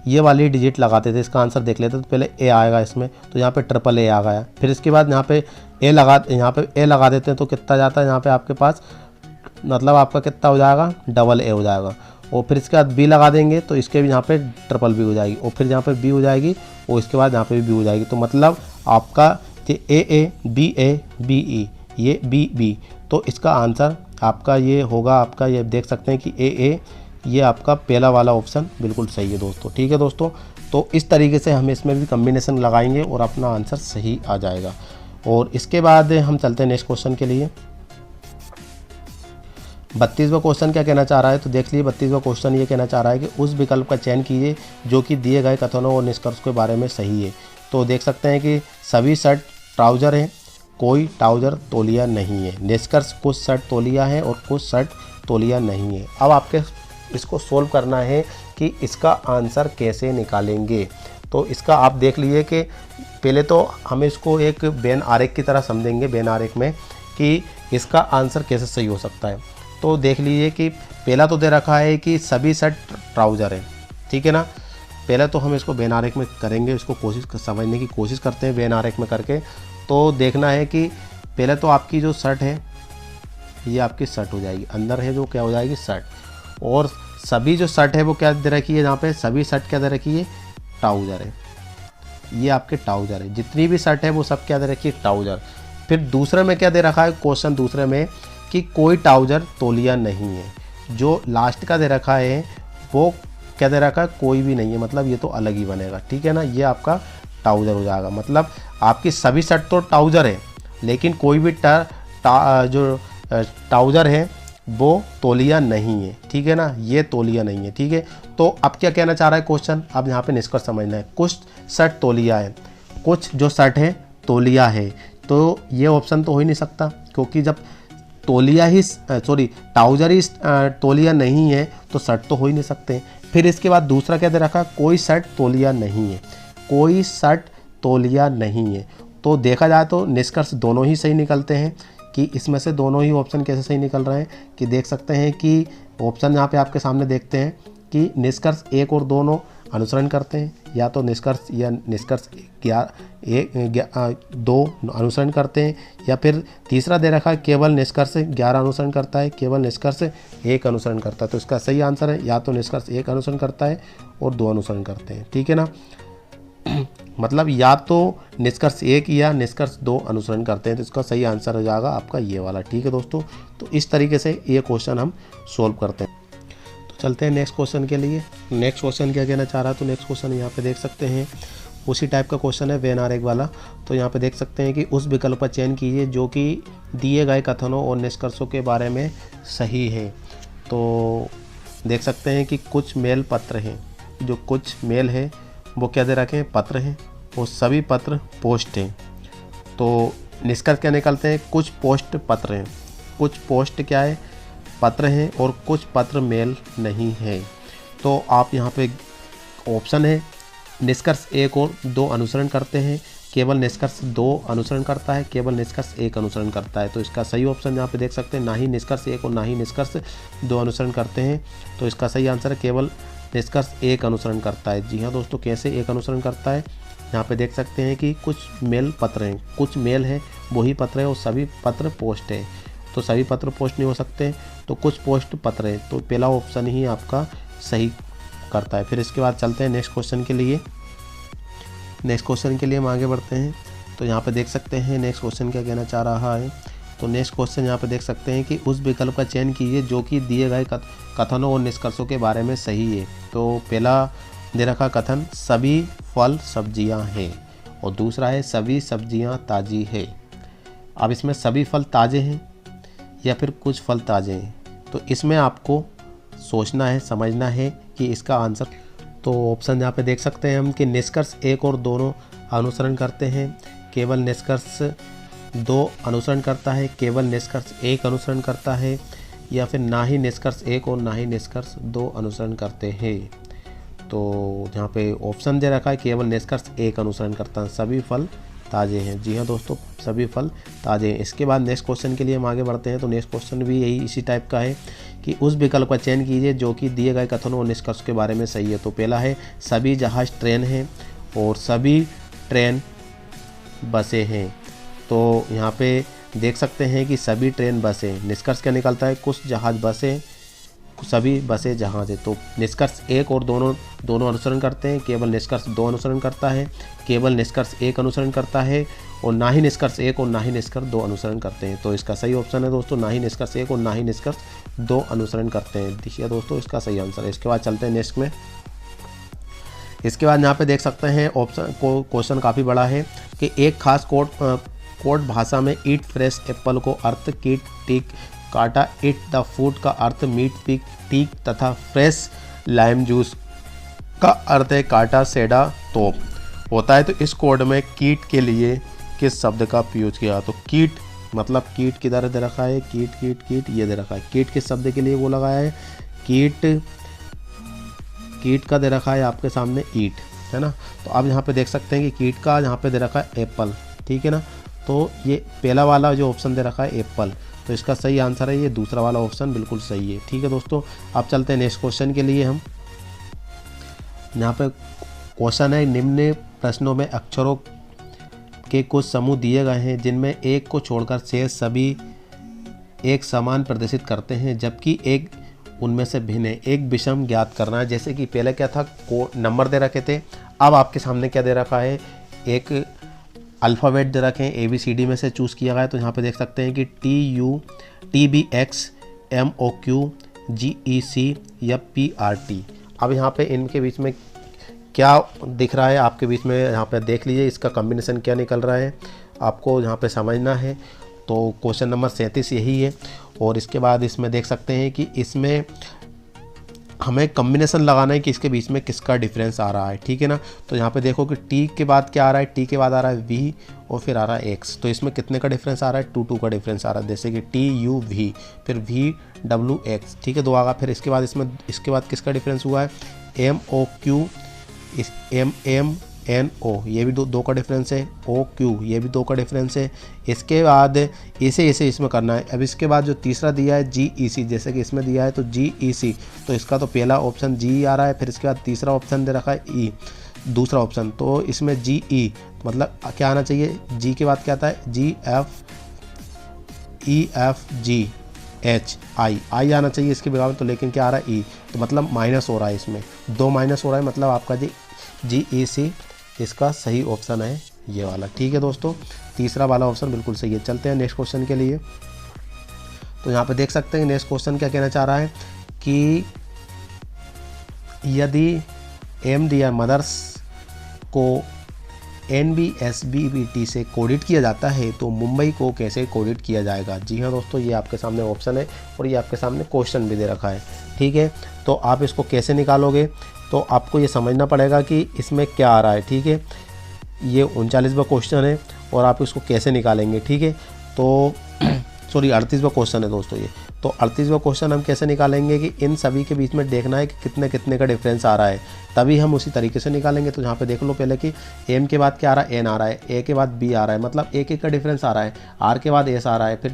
ये वाली डिजिट लगाते थे, इसका आंसर देख लेते तो पहले ए आएगा इसमें, तो यहाँ पे ट्रिपल ए आ गया। फिर इसके बाद यहाँ पे ए लगा देते हैं तो कितना जाता है यहाँ पे आपके पास, मतलब आपका कितना हो जाएगा, डबल ए हो जाएगा। और फिर इसके बाद बी लगा देंगे तो इसके भी यहाँ पे ट्रिपल बी हो जाएगी, और फिर यहाँ पे बी हो जाएगी और इसके बाद यहाँ पे भी बी हो जाएगी। तो मतलब आपका ए बी ई, ये बी। तो इसका आंसर आपका ये होगा, आपका ये देख सकते हैं कि ए, ये आपका पहला वाला ऑप्शन बिल्कुल सही है दोस्तों। ठीक है दोस्तों, तो इस तरीके से हम इसमें भी कम्बिनेशन लगाएंगे और अपना आंसर सही आ जाएगा। और इसके बाद हम चलते हैं नेक्स्ट क्वेश्चन के लिए। 32वां क्वेश्चन क्या कहना चाह रहा है, तो देख लीजिए 32वां क्वेश्चन ये कहना चाह रहा है कि उस विकल्प का चयन कीजिए जो कि दिए गए कथनों और निष्कर्ष के बारे में सही है। तो देख सकते हैं कि सभी शर्ट ट्राउज़र हैं, कोई ट्राउज़र तौलिया नहीं है। निष्कर्ष कुछ शर्ट तौलिया है और कुछ शर्ट तौलिया नहीं है। अब आपके इसको सोल्व करना है कि इसका आंसर कैसे निकालेंगे। तो इसका आप देख लीजिए कि पहले तो हम इसको एक वेन आरेख की तरह समझेंगे, वेन आरेख में कि इसका आंसर कैसे सही हो सकता है। तो देख लीजिए कि पहला तो दे रखा है कि सभी शर्ट ट्राउज़र है। ठीक है ना, पहले तो हम इसको वेन आरेख में करेंगे, इसको समझने की कोशिश करते हैं वेन आरेख में करके। तो देखना है कि पहले तो आपकी जो शर्ट है ये आपकी शर्ट हो जाएगी, अंदर है जो क्या हो जाएगी, शर्ट। और सभी जो शर्ट है वो क्या दे रखी है, जहाँ पे सभी शर्ट क्या दे रखी है, ट्राउज़र है। ये आपके ट्राउज़र है, जितनी भी शर्ट है वो सब क्या दे रखी है, ट्राउज़र। फिर दूसरे में क्या दे रखा है, क्वेश्चन दूसरे में कि कोई ट्राउज़र तौलिया नहीं है। जो लास्ट का दे रखा है वो क्या दे रखा है, कोई भी नहीं है, मतलब ये तो अलग ही बनेगा। ठीक है ना, ये आपका ट्राउज़र हो जाएगा। मतलब आपकी सभी शर्ट तो ट्राउज़र है लेकिन कोई भी जो ट्राउज़र है वो तौलिया नहीं है। ठीक है ना, ये तौलिया नहीं है। ठीक है, तो अब क्या कहना चाह रहा है क्वेश्चन, अब यहाँ पे निष्कर्ष समझना है। कुछ शर्ट तौलिया है, कुछ जो शर्ट है तौलिया है, तो ये ऑप्शन तो हो ही नहीं सकता, क्योंकि जब ट्राउज़र ही तौलिया नहीं है तो शर्ट तो हो ही नहीं सकते। फिर इसके बाद दूसरा क्या दे रखा, कोई शर्ट तौलिया नहीं है, कोई शर्ट तौलिया नहीं है। तो देखा जाए तो निष्कर्ष दोनों ही सही निकलते हैं। कि इसमें से दोनों ही ऑप्शन कैसे सही निकल रहे हैं, कि देख सकते हैं कि ऑप्शन यहाँ पे आपके सामने देखते हैं कि निष्कर्ष 1 और 2 अनुसरण करते हैं, या तो निष्कर्ष 2 अनुसरण करते हैं, या फिर तीसरा दे रखा है केवल निष्कर्ष 11 अनुसरण करता है, केवल निष्कर्ष 1 अनुसरण करता है। तो इसका सही आंसर है या तो निष्कर्ष 1 अनुसरण करता है और 2 अनुसरण करते हैं। ठीक है ना, मतलब या तो निष्कर्ष 1 या निष्कर्ष 2 अनुसरण करते हैं। तो इसका सही आंसर हो जाएगा आपका ये वाला। ठीक है दोस्तों, तो इस तरीके से ये क्वेश्चन हम सोल्व करते हैं। तो चलते हैं नेक्स्ट क्वेश्चन के लिए। नेक्स्ट क्वेश्चन क्या कहना चाह रहा है, तो नेक्स्ट क्वेश्चन यहाँ पे देख सकते हैं उसी टाइप का क्वेश्चन है, वेन आरेख वाला। तो यहाँ पे देख सकते हैं कि उस विकल्प का चयन कीजिए जो कि दिए गए कथनों और निष्कर्षों के बारे में सही है। तो देख सकते हैं कि कुछ मेल पत्र हैं, जो कुछ मेल है वो क्या दे रखे हैं, पत्र हैं, और सभी पत्र पोस्ट हैं। तो निष्कर्ष क्या निकलते हैं, कुछ पोस्ट पत्र हैं, कुछ पोस्ट क्या है, पत्र हैं, और कुछ पत्र मेल नहीं है। तो आप यहाँ पे ऑप्शन है निष्कर्ष 1 और 2 अनुसरण करते हैं, केवल निष्कर्ष 2 अनुसरण करता है, केवल निष्कर्ष 1 अनुसरण करता है। तो इसका सही ऑप्शन यहाँ पे देख सकते हैं, ना ही निष्कर्ष 1 और ना ही निष्कर्ष 2 अनुसरण करते हैं। तो इसका सही आंसर है केवल निष्कर्ष 1 अनुसरण करता है। जी हाँ दोस्तों, कैसे 1 अनुसरण करता है, यहाँ पे देख सकते हैं कि कुछ मेल पत्र हैं, कुछ मेल है वही पत्र है, और सभी पत्र पोस्ट है। तो सभी पत्र पोस्ट नहीं हो सकते, तो कुछ पोस्ट पत्र है। तो पहला ऑप्शन ही आपका सही करता है। फिर इसके बाद चलते हैं नेक्स्ट क्वेश्चन के लिए। नेक्स्ट क्वेश्चन के लिए हम आगे बढ़ते हैं। तो यहाँ पे देख सकते हैं नेक्स्ट क्वेश्चन क्या कहना चाह रहा है तो नेक्स्ट क्वेश्चन यहाँ पे देख सकते हैं कि उस विकल्प का चयन कीजिए जो कि दिए गए कथनों और निष्कर्षों के बारे में सही है। तो पहला दे रखा कथन सभी फल सब्जियां हैं और दूसरा है सभी सब्जियां ताज़ी है। अब इसमें सभी फल ताज़े हैं या फिर कुछ फल ताज़े हैं, तो इसमें आपको सोचना है, समझना है कि इसका आंसर। तो ऑप्शन यहाँ पे देख सकते हैं हम कि निष्कर्ष 1 और दोनों अनुसरण करते हैं, केवल निष्कर्ष 2 अनुसरण करता है, केवल निष्कर्ष 1 अनुसरण करता है, या फिर ना ही निष्कर्ष 1 और ना ही निष्कर्ष 2 अनुसरण करते हैं। तो यहाँ पे ऑप्शन दे रखा है केवल निष्कर्ष 1 अनुसरण करता है, सभी फल ताज़े हैं। जी हाँ दोस्तों, सभी फल ताज़े हैं। इसके बाद नेक्स्ट क्वेश्चन के लिए हम आगे बढ़ते हैं। तो नेक्स्ट क्वेश्चन भी यही इसी टाइप का है कि उस विकल्प का चयन कीजिए जो कि दिए गए कथनों और निष्कर्ष के बारे में सही है। तो पहला है सभी जहाज ट्रेन हैं और सभी ट्रेन बसें हैं। तो यहाँ पे देख सकते हैं कि सभी ट्रेन बसें, निष्कर्ष क्या निकलता है कुछ जहाज बसें, सभी बसें जहाज है। तो निष्कर्ष 1 और दोनों अनुसरण करते हैं, केवल निष्कर्ष 2 अनुसरण करता है, केवल निष्कर्ष 1 अनुसरण करता है और ना ही निष्कर्ष 1 और ना ही निष्कर्ष 2 अनुसरण करते हैं। तो इसका सही ऑप्शन है दोस्तों ना ही निष्कर्ष 1 और ना ही निष्कर्ष 2 अनुसरण करते हैं। देखिए दोस्तों इसका सही आंसर है। इसके बाद चलते हैं नेक्स्ट में। इसके बाद यहाँ पे देख सकते हैं ऑप्शन को, क्वेश्चन काफ़ी बड़ा है कि एक खास कोड भाषा में ईट फ्रेश एप्पल को अर्थ कीट टिक काटा ईट द फूड का अर्थ मीट पिक टीक तथा फ्रेश लाइम जूस का अर्थ है काटा सेडा तोप होता है। तो इस कोड में कीट के लिए किस शब्द का प्रयोग किया? तो कीट मतलब कीट किधर दे रखा है, कीट कीट कीट ये दे रखा है, कीट किस शब्द के लिए वो लगाया है, कीट का दे रखा है आपके सामने ईट, है ना। तो अब यहाँ पे देख सकते हैं कि कीट का यहाँ पे दे रखा है एप्पल, ठीक है ना। तो ये पहला वाला जो ऑप्शन दे रखा है एप्पल, तो इसका सही आंसर है ये दूसरा वाला ऑप्शन, बिल्कुल सही है। ठीक है दोस्तों, अब चलते हैं नेक्स्ट क्वेश्चन के लिए। हम यहाँ पे क्वेश्चन है निम्न प्रश्नों में अक्षरों के कुछ समूह दिए गए हैं जिनमें एक को छोड़कर शेष सभी एक समान प्रदर्शित करते हैं जबकि एक उनमें से भिन्न है। एक विषम ज्ञात करना है। जैसे कि पहले क्या था, नंबर दे रखे थे, अब आपके सामने क्या दे रखा है, एक अल्फ़ाबेट दे रखे हैं, ABCD में से चूज़ किया गया है। तो यहाँ पे देख सकते हैं कि TUTBX MOQ GEC या PRT। अब यहाँ पे इनके बीच में क्या दिख रहा है आपके बीच में, यहाँ पे देख लीजिए इसका कॉम्बिनेशन क्या निकल रहा है, आपको यहाँ पे समझना है। तो क्वेश्चन नंबर 37 यही है। और इसके बाद इसमें देख सकते हैं कि इसमें हमें कॉम्बिनेशन लगाना है कि इसके बीच में किसका डिफरेंस आ रहा है, ठीक है ना। तो यहाँ पे देखो कि टी के बाद क्या आ रहा है, टी के बाद आ रहा है वी और फिर आ रहा है एक्स। तो इसमें कितने का डिफरेंस आ रहा है, 2 का डिफरेंस आ रहा है। जैसे कि TUV फिर VWX, ठीक है, 2 आगा। फिर इसके बाद इसके बाद किसका डिफरेंस हुआ है, MOQ MMNO, ये भी 2 का डिफरेंस है। OQ ये भी 2 का डिफरेंस है। इसके बाद इसे इसमें करना है। अब इसके बाद जो तीसरा दिया है GEC, जैसे कि इसमें दिया है तो GEC, तो इसका तो पहला ऑप्शन G आ रहा है। फिर इसके बाद तीसरा ऑप्शन दे रखा है E, दूसरा ऑप्शन, तो इसमें GE मतलब क्या आना चाहिए, G के बाद क्या आता है GFEFGHI आना चाहिए इसके बगैर, तो लेकिन क्या आ रहा है E, तो मतलब माइनस हो रहा है, इसमें 2 माइनस हो रहा है, मतलब आपका GEC इसका सही ऑप्शन है ये वाला। ठीक है दोस्तों, तीसरा वाला ऑप्शन बिल्कुल सही है। चलते हैं नेक्स्ट क्वेश्चन के लिए। तो यहाँ पे देख सकते हैं नेक्स्ट क्वेश्चन क्या कहना चाह रहा है कि यदि MDR मदर्स को NBSBBT से कोडिट किया जाता है तो मुंबई को कैसे कोडिट किया जाएगा। जी हाँ दोस्तों, ये आपके सामने ऑप्शन है और ये आपके सामने क्वेश्चन भी दे रखा है, ठीक है। तो आप इसको कैसे निकालोगे, तो आपको ये समझना पड़ेगा कि इसमें क्या आ रहा है, ठीक है। ये 39वां क्वेश्चन है और आप इसको कैसे निकालेंगे, ठीक है। तो सॉरी 38वां क्वेश्चन है दोस्तों ये। तो 38वां क्वेश्चन हम कैसे निकालेंगे कि इन सभी के बीच में देखना है कि कितने कितने का डिफरेंस आ रहा है, तभी हम उसी तरीके से निकालेंगे। तो यहाँ पे देख लो पहले कि M के बाद क्या आ रहा है, N आ रहा है, A के बाद B आ रहा है, मतलब एक का डिफरेंस आ रहा है। R के बाद S आ रहा है, फिर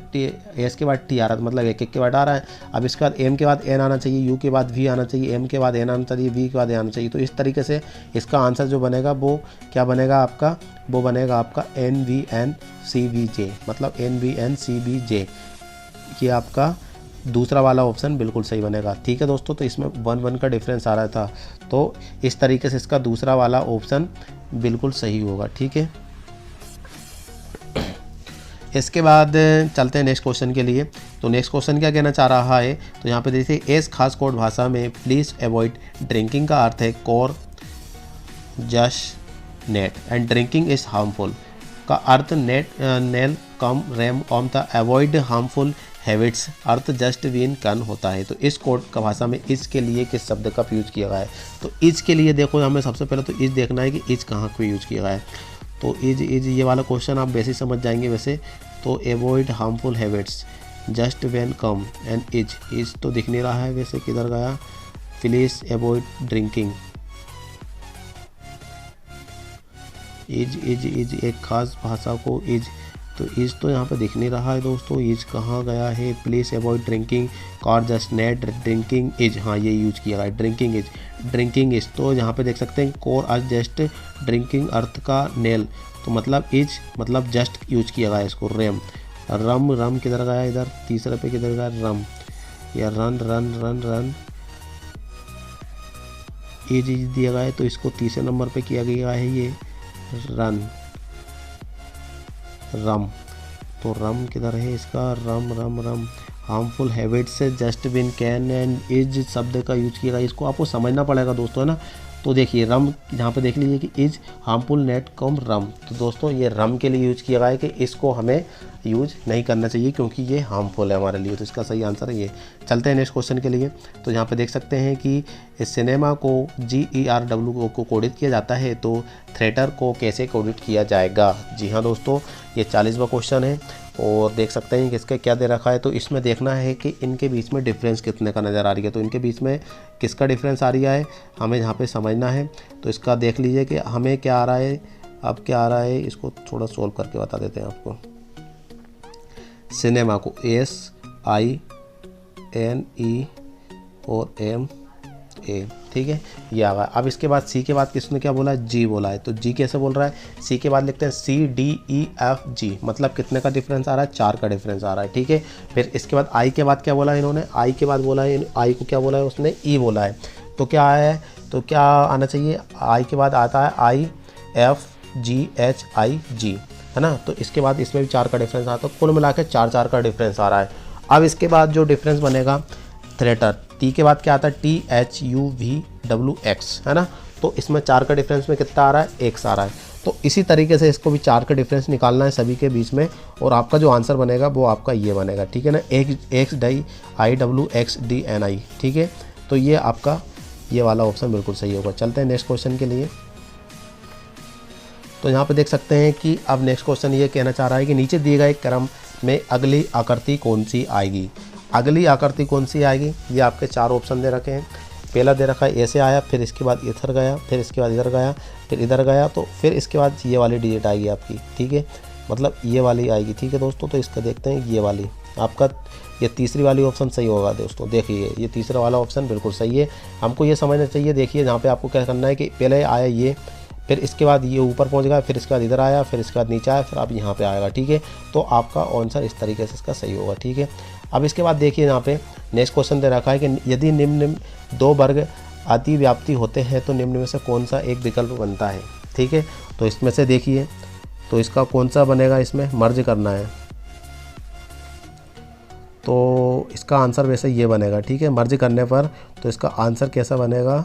S के बाद T आ रहा है, मतलब एक के बाद आ रहा है। अब इसके बाद M के बाद N आना चाहिए, U के बाद V आना चाहिए, M के बाद N आना चाहिए, V के बाद A आना चाहिए। तो इस तरीके से इसका आंसर जो बनेगा वो क्या बनेगा आपका, वो बनेगा आपका NVNCBJ, मतलब NVNCBJ। ये आपका दूसरा वाला ऑप्शन बिल्कुल सही बनेगा। ठीक है दोस्तों, तो इसमें 1 का डिफरेंस आ रहा था, तो इस तरीके से इसका दूसरा वाला ऑप्शन बिल्कुल सही होगा। ठीक है, इसके बाद चलते हैं नेक्स्ट क्वेश्चन के लिए। तो नेक्स्ट क्वेश्चन क्या कहना चाह रहा है, तो यहाँ पे देखिए इस खास कोड भाषा में प्लीज़ अवॉइड ड्रिंकिंग का अर्थ है कोर जस्ट नेट एंड ड्रिंकिंग इज हार्मफुल का अर्थ नेट नेल कम रैम ऑम द अवॉइड हार्मफुल हैबिट्स अर्थ जस्ट विन कन होता है। तो इस कोड का भाषा में इज के लिए किस शब्द का यूज किया गया है, तो इज के लिए देखो हमें सबसे पहले तो इज देखना है कि इज कहाँ पे यूज किया गया है। तो इज ये वाला क्वेश्चन आप बेसिक समझ जाएंगे वैसे। तो avoid harmful habits just when come and is तो दिख नहीं रहा है वैसे, किधर गया, प्लीज अवॉइड ड्रिंकिंग, इज एक खास भाषा को इज, तो इज तो यहाँ पे दिख नहीं रहा है दोस्तों, इज कहाँ गया है, please avoid drinking car just net drinking is, हाँ ये यूज किया गया है ड्रिंकिंग इज। तो यहाँ पे देख सकते हैं कोर आज जस्ट ड्रिंकिंग अर्थ का नेल, तो मतलब इज मतलब जस्ट यूज किया गया है इसको। रम किधर गया, इधर तीसरे पे किधर गया, रम या रन इज दिया गया है, तो इसको तीसरे नंबर पे किया गया है ये रम। तो रम किधर है इसका, रम हार्मफुल हैबिट से just been can and is शब्द का यूज किया गया, इसको आपको समझना पड़ेगा दोस्तों, है ना। तो देखिए रम यहाँ पे देख लीजिए कि इज हार्मफुल नेट कम रम, तो दोस्तों ये रम के लिए यूज किया गया है कि इसको हमें यूज नहीं करना चाहिए क्योंकि ये हार्मफुल है हमारे लिए। तो इसका सही आंसर है ये। चलते हैं नेक्स्ट क्वेश्चन के लिए। तो यहाँ पे देख सकते हैं कि इस सिनेमा को GERW को कोडित किया जाता है, तो थिएटर को कैसे कोडित किया जाएगा। जी हाँ दोस्तों, ये 40वां क्वेश्चन है और देख सकते हैं कि इसका क्या दे रखा है। तो इसमें देखना है कि इनके बीच में डिफरेंस कितने का नज़र आ रही है, तो इनके बीच में किसका डिफरेंस आ रहा है हमें यहाँ पे समझना है। तो इसका देख लीजिए कि हमें क्या आ रहा है, अब क्या आ रहा है, इसको थोड़ा सोल्व करके बता देते हैं आपको। सिनेमा को SINE और MA, ठीक है, ये आ गया। अब इसके बाद सी के बाद किसने क्या बोला है, जी बोला है, तो जी कैसे बोल रहा है, सी के बाद लिखते हैं CDEFG, मतलब कितने का डिफरेंस आ रहा है, 4 का डिफरेंस आ रहा है, ठीक है। फिर इसके बाद आई के बाद क्या बोला है इन्होंने, आई के बाद बोला है, आई को क्या बोला है उसने, ई बोला है। तो क्या आया है, तो क्या आना चाहिए, आई के बाद आता है IFGHIG, है ना। तो इसके बाद इसमें भी 4 का डिफरेंस आता है, कुल मिला के 4 का डिफरेंस आ रहा है। अब इसके बाद जो डिफरेंस बनेगा थिएटर, टी के बाद क्या आता है, THUVWX, है ना। तो इसमें 4 का डिफरेंस में कितना आ रहा है, X आ रहा है। तो इसी तरीके से इसको भी 4 का डिफरेंस निकालना है सभी के बीच में, और आपका जो आंसर बनेगा वो आपका ये बनेगा, ठीक है ना, XIWXDNI, ठीक है। तो ये आपका ये वाला ऑप्शन बिल्कुल सही होगा। चलते हैं नेक्स्ट क्वेश्चन के लिए। तो यहाँ पे देख सकते हैं कि अब नेक्स्ट क्वेश्चन ये कहना चाह रहा है कि नीचे दिए गए क्रम में अगली आकृति कौन सी आएगी। अगली आकृति कौन सी आएगी, ये आपके 4 ऑप्शन दे रखे हैं। पहला दे रखा है ऐसे आया, फिर इसके बाद इधर गया, फिर इसके बाद इधर गया, फिर इधर गया, तो फिर इसके बाद ये वाली डिजिट आएगी आपकी, ठीक है, मतलब ये वाली आएगी, ठीक है दोस्तों। तो इसका देखते हैं ये वाली आपका, ये तीसरी वाली ऑप्शन सही होगा दोस्तों। देखिए ये तीसरा वाला ऑप्शन बिल्कुल सही है। हमको ये समझना चाहिए, देखिए जहाँ पे आपको क्या करना है कि पहले आया ये, फिर इसके बाद ये ऊपर पहुंच गया, फिर इसके बाद इधर आया, फिर इसके बाद नीचे आया, फिर आप यहाँ पे आएगा, ठीक है। तो आपका आंसर इस तरीके से इसका सही होगा, ठीक है। अब इसके बाद देखिए यहाँ पे नेक्स्ट क्वेश्चन दे रखा है कि यदि निम्न 2 वर्ग अतिव्याप्ति होते हैं तो निम्न में से कौन सा एक विकल्प बनता है, ठीक है। तो इसमें से देखिए, तो इसका कौन सा बनेगा, इसमें मर्ज करना है, तो इसका आंसर वैसे ये बनेगा, ठीक है। मर्ज करने पर तो इसका आंसर कैसा बनेगा,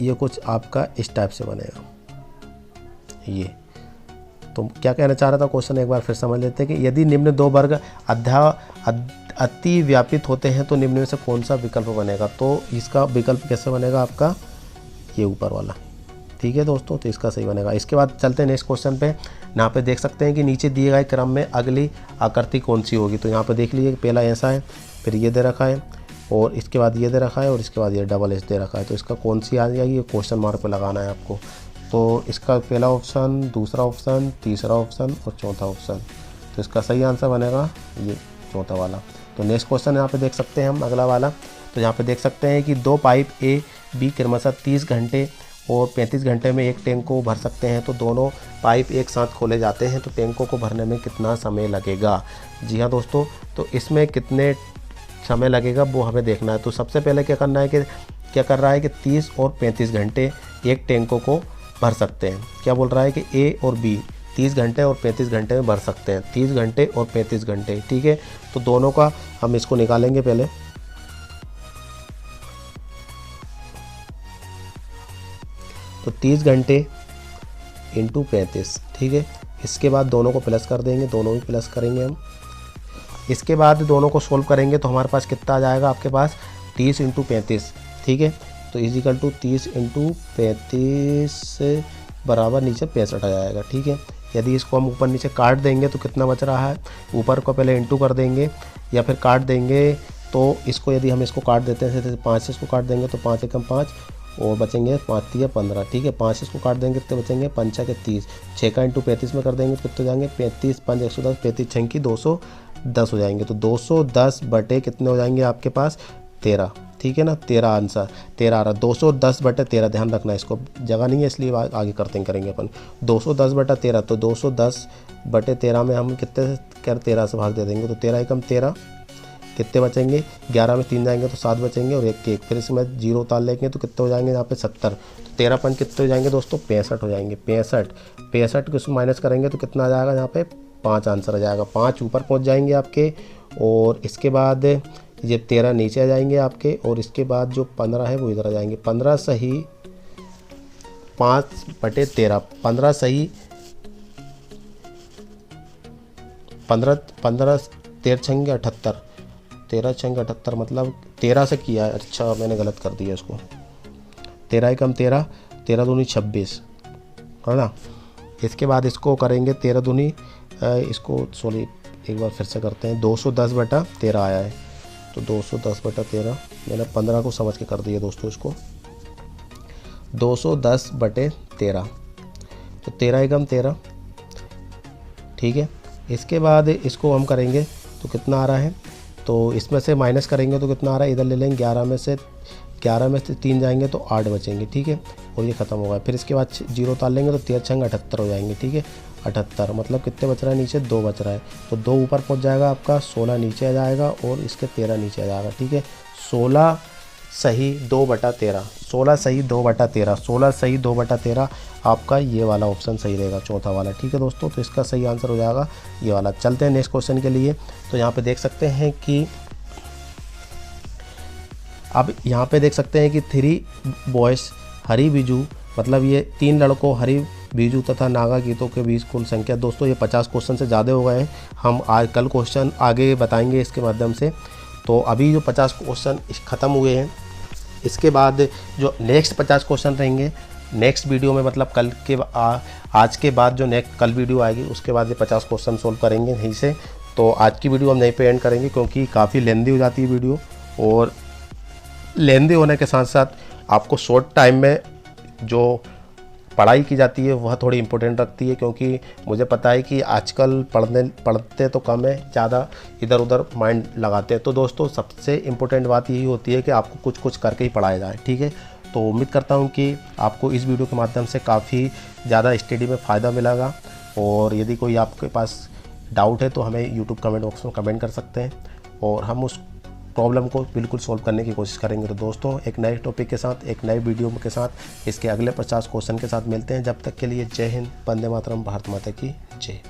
ये कुछ आपका इस टाइप से बनेगा ये। तो क्या कहना चाह रहा था क्वेश्चन एक बार फिर समझ लेते हैं कि यदि निम्न 2 वर्ग अतिव्यापित होते हैं तो निम्न में से कौन सा विकल्प बनेगा। तो इसका विकल्प कैसे बनेगा आपका, ये ऊपर वाला, ठीक है दोस्तों। तो इसका सही बनेगा। इसके बाद चलते हैं नेक्स्ट क्वेश्चन पे। यहाँ पे देख सकते हैं कि नीचे दिए गए क्रम में अगली आकृति कौन सी होगी। तो यहाँ पे देख लीजिए पहला ऐसा है, फिर ये दे रखा है, और इसके बाद ये दे रखा है, और इसके बाद ये डबल एस दे रखा है। तो इसका कौन सी आ जाएगी, ये क्वेश्चन मार्क पे लगाना है आपको। तो इसका पहला ऑप्शन, दूसरा ऑप्शन, तीसरा ऑप्शन और चौथा ऑप्शन। तो इसका सही आंसर बनेगा ये चौथा वाला। तो नेक्स्ट क्वेश्चन यहाँ पे देख सकते हैं हम अगला वाला। तो यहाँ पे देख सकते हैं कि 2 पाइप A B क्रमशः 30 घंटे और 35 घंटे में एक टैंक को भर सकते हैं, तो दोनों पाइप एक साथ खोले जाते हैं तो टैंकों को भरने में कितना समय लगेगा। जी हाँ दोस्तों, तो इसमें कितने समय लगेगा वो हमें देखना है। तो सबसे पहले क्या करना है कि क्या कर रहा है कि 30 और 35 घंटे एक टैंकों को भर सकते हैं। क्या बोल रहा है कि A और B 30 घंटे और 35 घंटे में भर सकते हैं, 30 घंटे और 35 घंटे, ठीक है। तो दोनों का हम इसको निकालेंगे पहले। तो 30 घंटे इंटू 35, ठीक है। इसके बाद दोनों को प्लस कर देंगे, दोनों भी प्लस करेंगे हम। इसके बाद दोनों को सोल्व करेंगे तो हमारे पास कितना आ जाएगा आपके पास 30 इंटू 35, ठीक है। तो इजिकल टू 30 इंटू 35 बराबर नीचे 65 आ जाएगा, ठीक है। यदि इसको हम ऊपर नीचे काट देंगे तो कितना बच रहा है, ऊपर को पहले इंटू कर देंगे या फिर काट देंगे। तो इसको यदि हम इसको काट देते हैं जैसे 5 से इसको काट देंगे तो 5 एकम 5 और बचेंगे 5 तिया 15, ठीक है। 5 इसको काट देंगे कितने बचेंगे 5 के 30, 6 का इंटू 35 में कर देंगे तो कितने हो जाएंगे 35 5 110, 35 6 की 210 हो जाएंगे। तो 210 बटे कितने हो जाएंगे आपके पास 13, ठीक है ना। 13 आंसर 13 आ रहा, 210 बटे 13, ध्यान रखना इसको, जगह नहीं है इसलिए आगे करेंगे अपन। 210 बटा 13, तो 210 बटे 13 में हम कितने कर 13 से भाग दे देंगे तो 13 एकम 13, कितने बचेंगे 11 में 3 जाएंगे तो 7 बचेंगे और 1 के 1, फिर इसमें 0 उतार लेंगे तो कितने हो जाएंगे यहाँ पे 70। तो 13 पंच कितने हो जाएंगे दोस्तों 65 हो जाएंगे। 65 को इसमें माइनस करेंगे तो कितना आ जाएगा यहाँ पे 5 आंसर आ जाएगा। 5 ऊपर पहुँच जाएंगे आपके और इसके बाद ये 13 नीचे आ जाएंगे आपके और इसके बाद जो 15 है वो इधर आ जाएंगे। 15 सही 5 बटे 13, 15 सही 15 13 छंगे 78, 13 छंगे 78 मतलब 13 से किया है। अच्छा मैंने गलत कर दिया इसको, 13 एकम 13, 13 दूनी 26 है ना। इसके बाद इसको करेंगे 13 दूनी इसको सॉरी एक बार फिर से करते हैं। 210 बटा 13 आया है तो 210 बटा 13, मैंने 15 को समझ के कर दिया दोस्तों इसको। 210 बटे 13 तो 13 एकम 13, ठीक है। इसके बाद इसको हम करेंगे तो कितना आ रहा है, तो इसमें से माइनस करेंगे तो कितना आ रहा है, इधर ले लेंगे 11 में से 3 जाएंगे तो 8 बचेंगे, ठीक है। और ये ख़त्म होगा, फिर इसके बाद 0 उतार लेंगे तो 13 छंग 78 हो जाएंगे, ठीक है। 78 मतलब कितने बच रहा है नीचे 2 बच रहा है, तो 2 ऊपर पहुंच जाएगा आपका, 16 नीचे आ जाएगा और इसके 13 नीचे आ जाएगा, ठीक है। 16 सही 2 बटा 13, 16 सही 2 बटा 13, 16 सही 2 बटा 13 आपका ये वाला ऑप्शन सही रहेगा, चौथा वाला, ठीक है दोस्तों। तो इसका सही आंसर हो जाएगा ये वाला। चलते हैं नेक्स्ट क्वेश्चन के लिए। तो यहाँ पे देख सकते हैं कि अब यहाँ पे देख सकते हैं कि 3 बॉयज़ हरी बीजू, मतलब ये 3 लड़कों हरी बीजू तथा नागा गीतों के बीच कुल संख्या। दोस्तों ये 50 क्वेश्चन से ज़्यादा हो गए हैं, हम आज कल क्वेश्चन आगे बताएंगे इसके माध्यम से। तो अभी जो 50 क्वेश्चन ख़त्म हुए हैं, इसके बाद जो नेक्स्ट 50 क्वेश्चन रहेंगे नेक्स्ट वीडियो में, मतलब कल के आज के बाद जो नेक्स्ट कल वीडियो आएगी उसके बाद ये 50 क्वेश्चन सोल्व करेंगे यहीं से। तो आज की वीडियो हम यहीं पे एंड करेंगे क्योंकि काफ़ी लेंदी हो जाती है वीडियो, और लेंदी होने के साथ साथ आपको शॉर्ट टाइम में जो पढ़ाई की जाती है वह थोड़ी इम्पोर्टेंट रखती है, क्योंकि मुझे पता है कि आजकल पढ़ते तो कम है, ज़्यादा इधर उधर माइंड लगाते हैं। तो दोस्तों सबसे इम्पोर्टेंट बात यही होती है कि आपको कुछ कुछ करके ही पढ़ाया जाए, ठीक है। तो उम्मीद करता हूँ कि आपको इस वीडियो के माध्यम से काफ़ी ज़्यादा स्टडी में फ़ायदा मिलेगा, और यदि कोई आपके पास डाउट है तो हमें यूट्यूब कमेंट बॉक्स में कमेंट कर सकते हैं और हम उस प्रॉब्लम को बिल्कुल सॉल्व करने की कोशिश करेंगे। तो दोस्तों एक नए टॉपिक के साथ, एक नए वीडियो के साथ, इसके अगले 50 क्वेश्चन के साथ मिलते हैं। जब तक के लिए जय हिंद, वंदे मातरम, भारत माता की जय।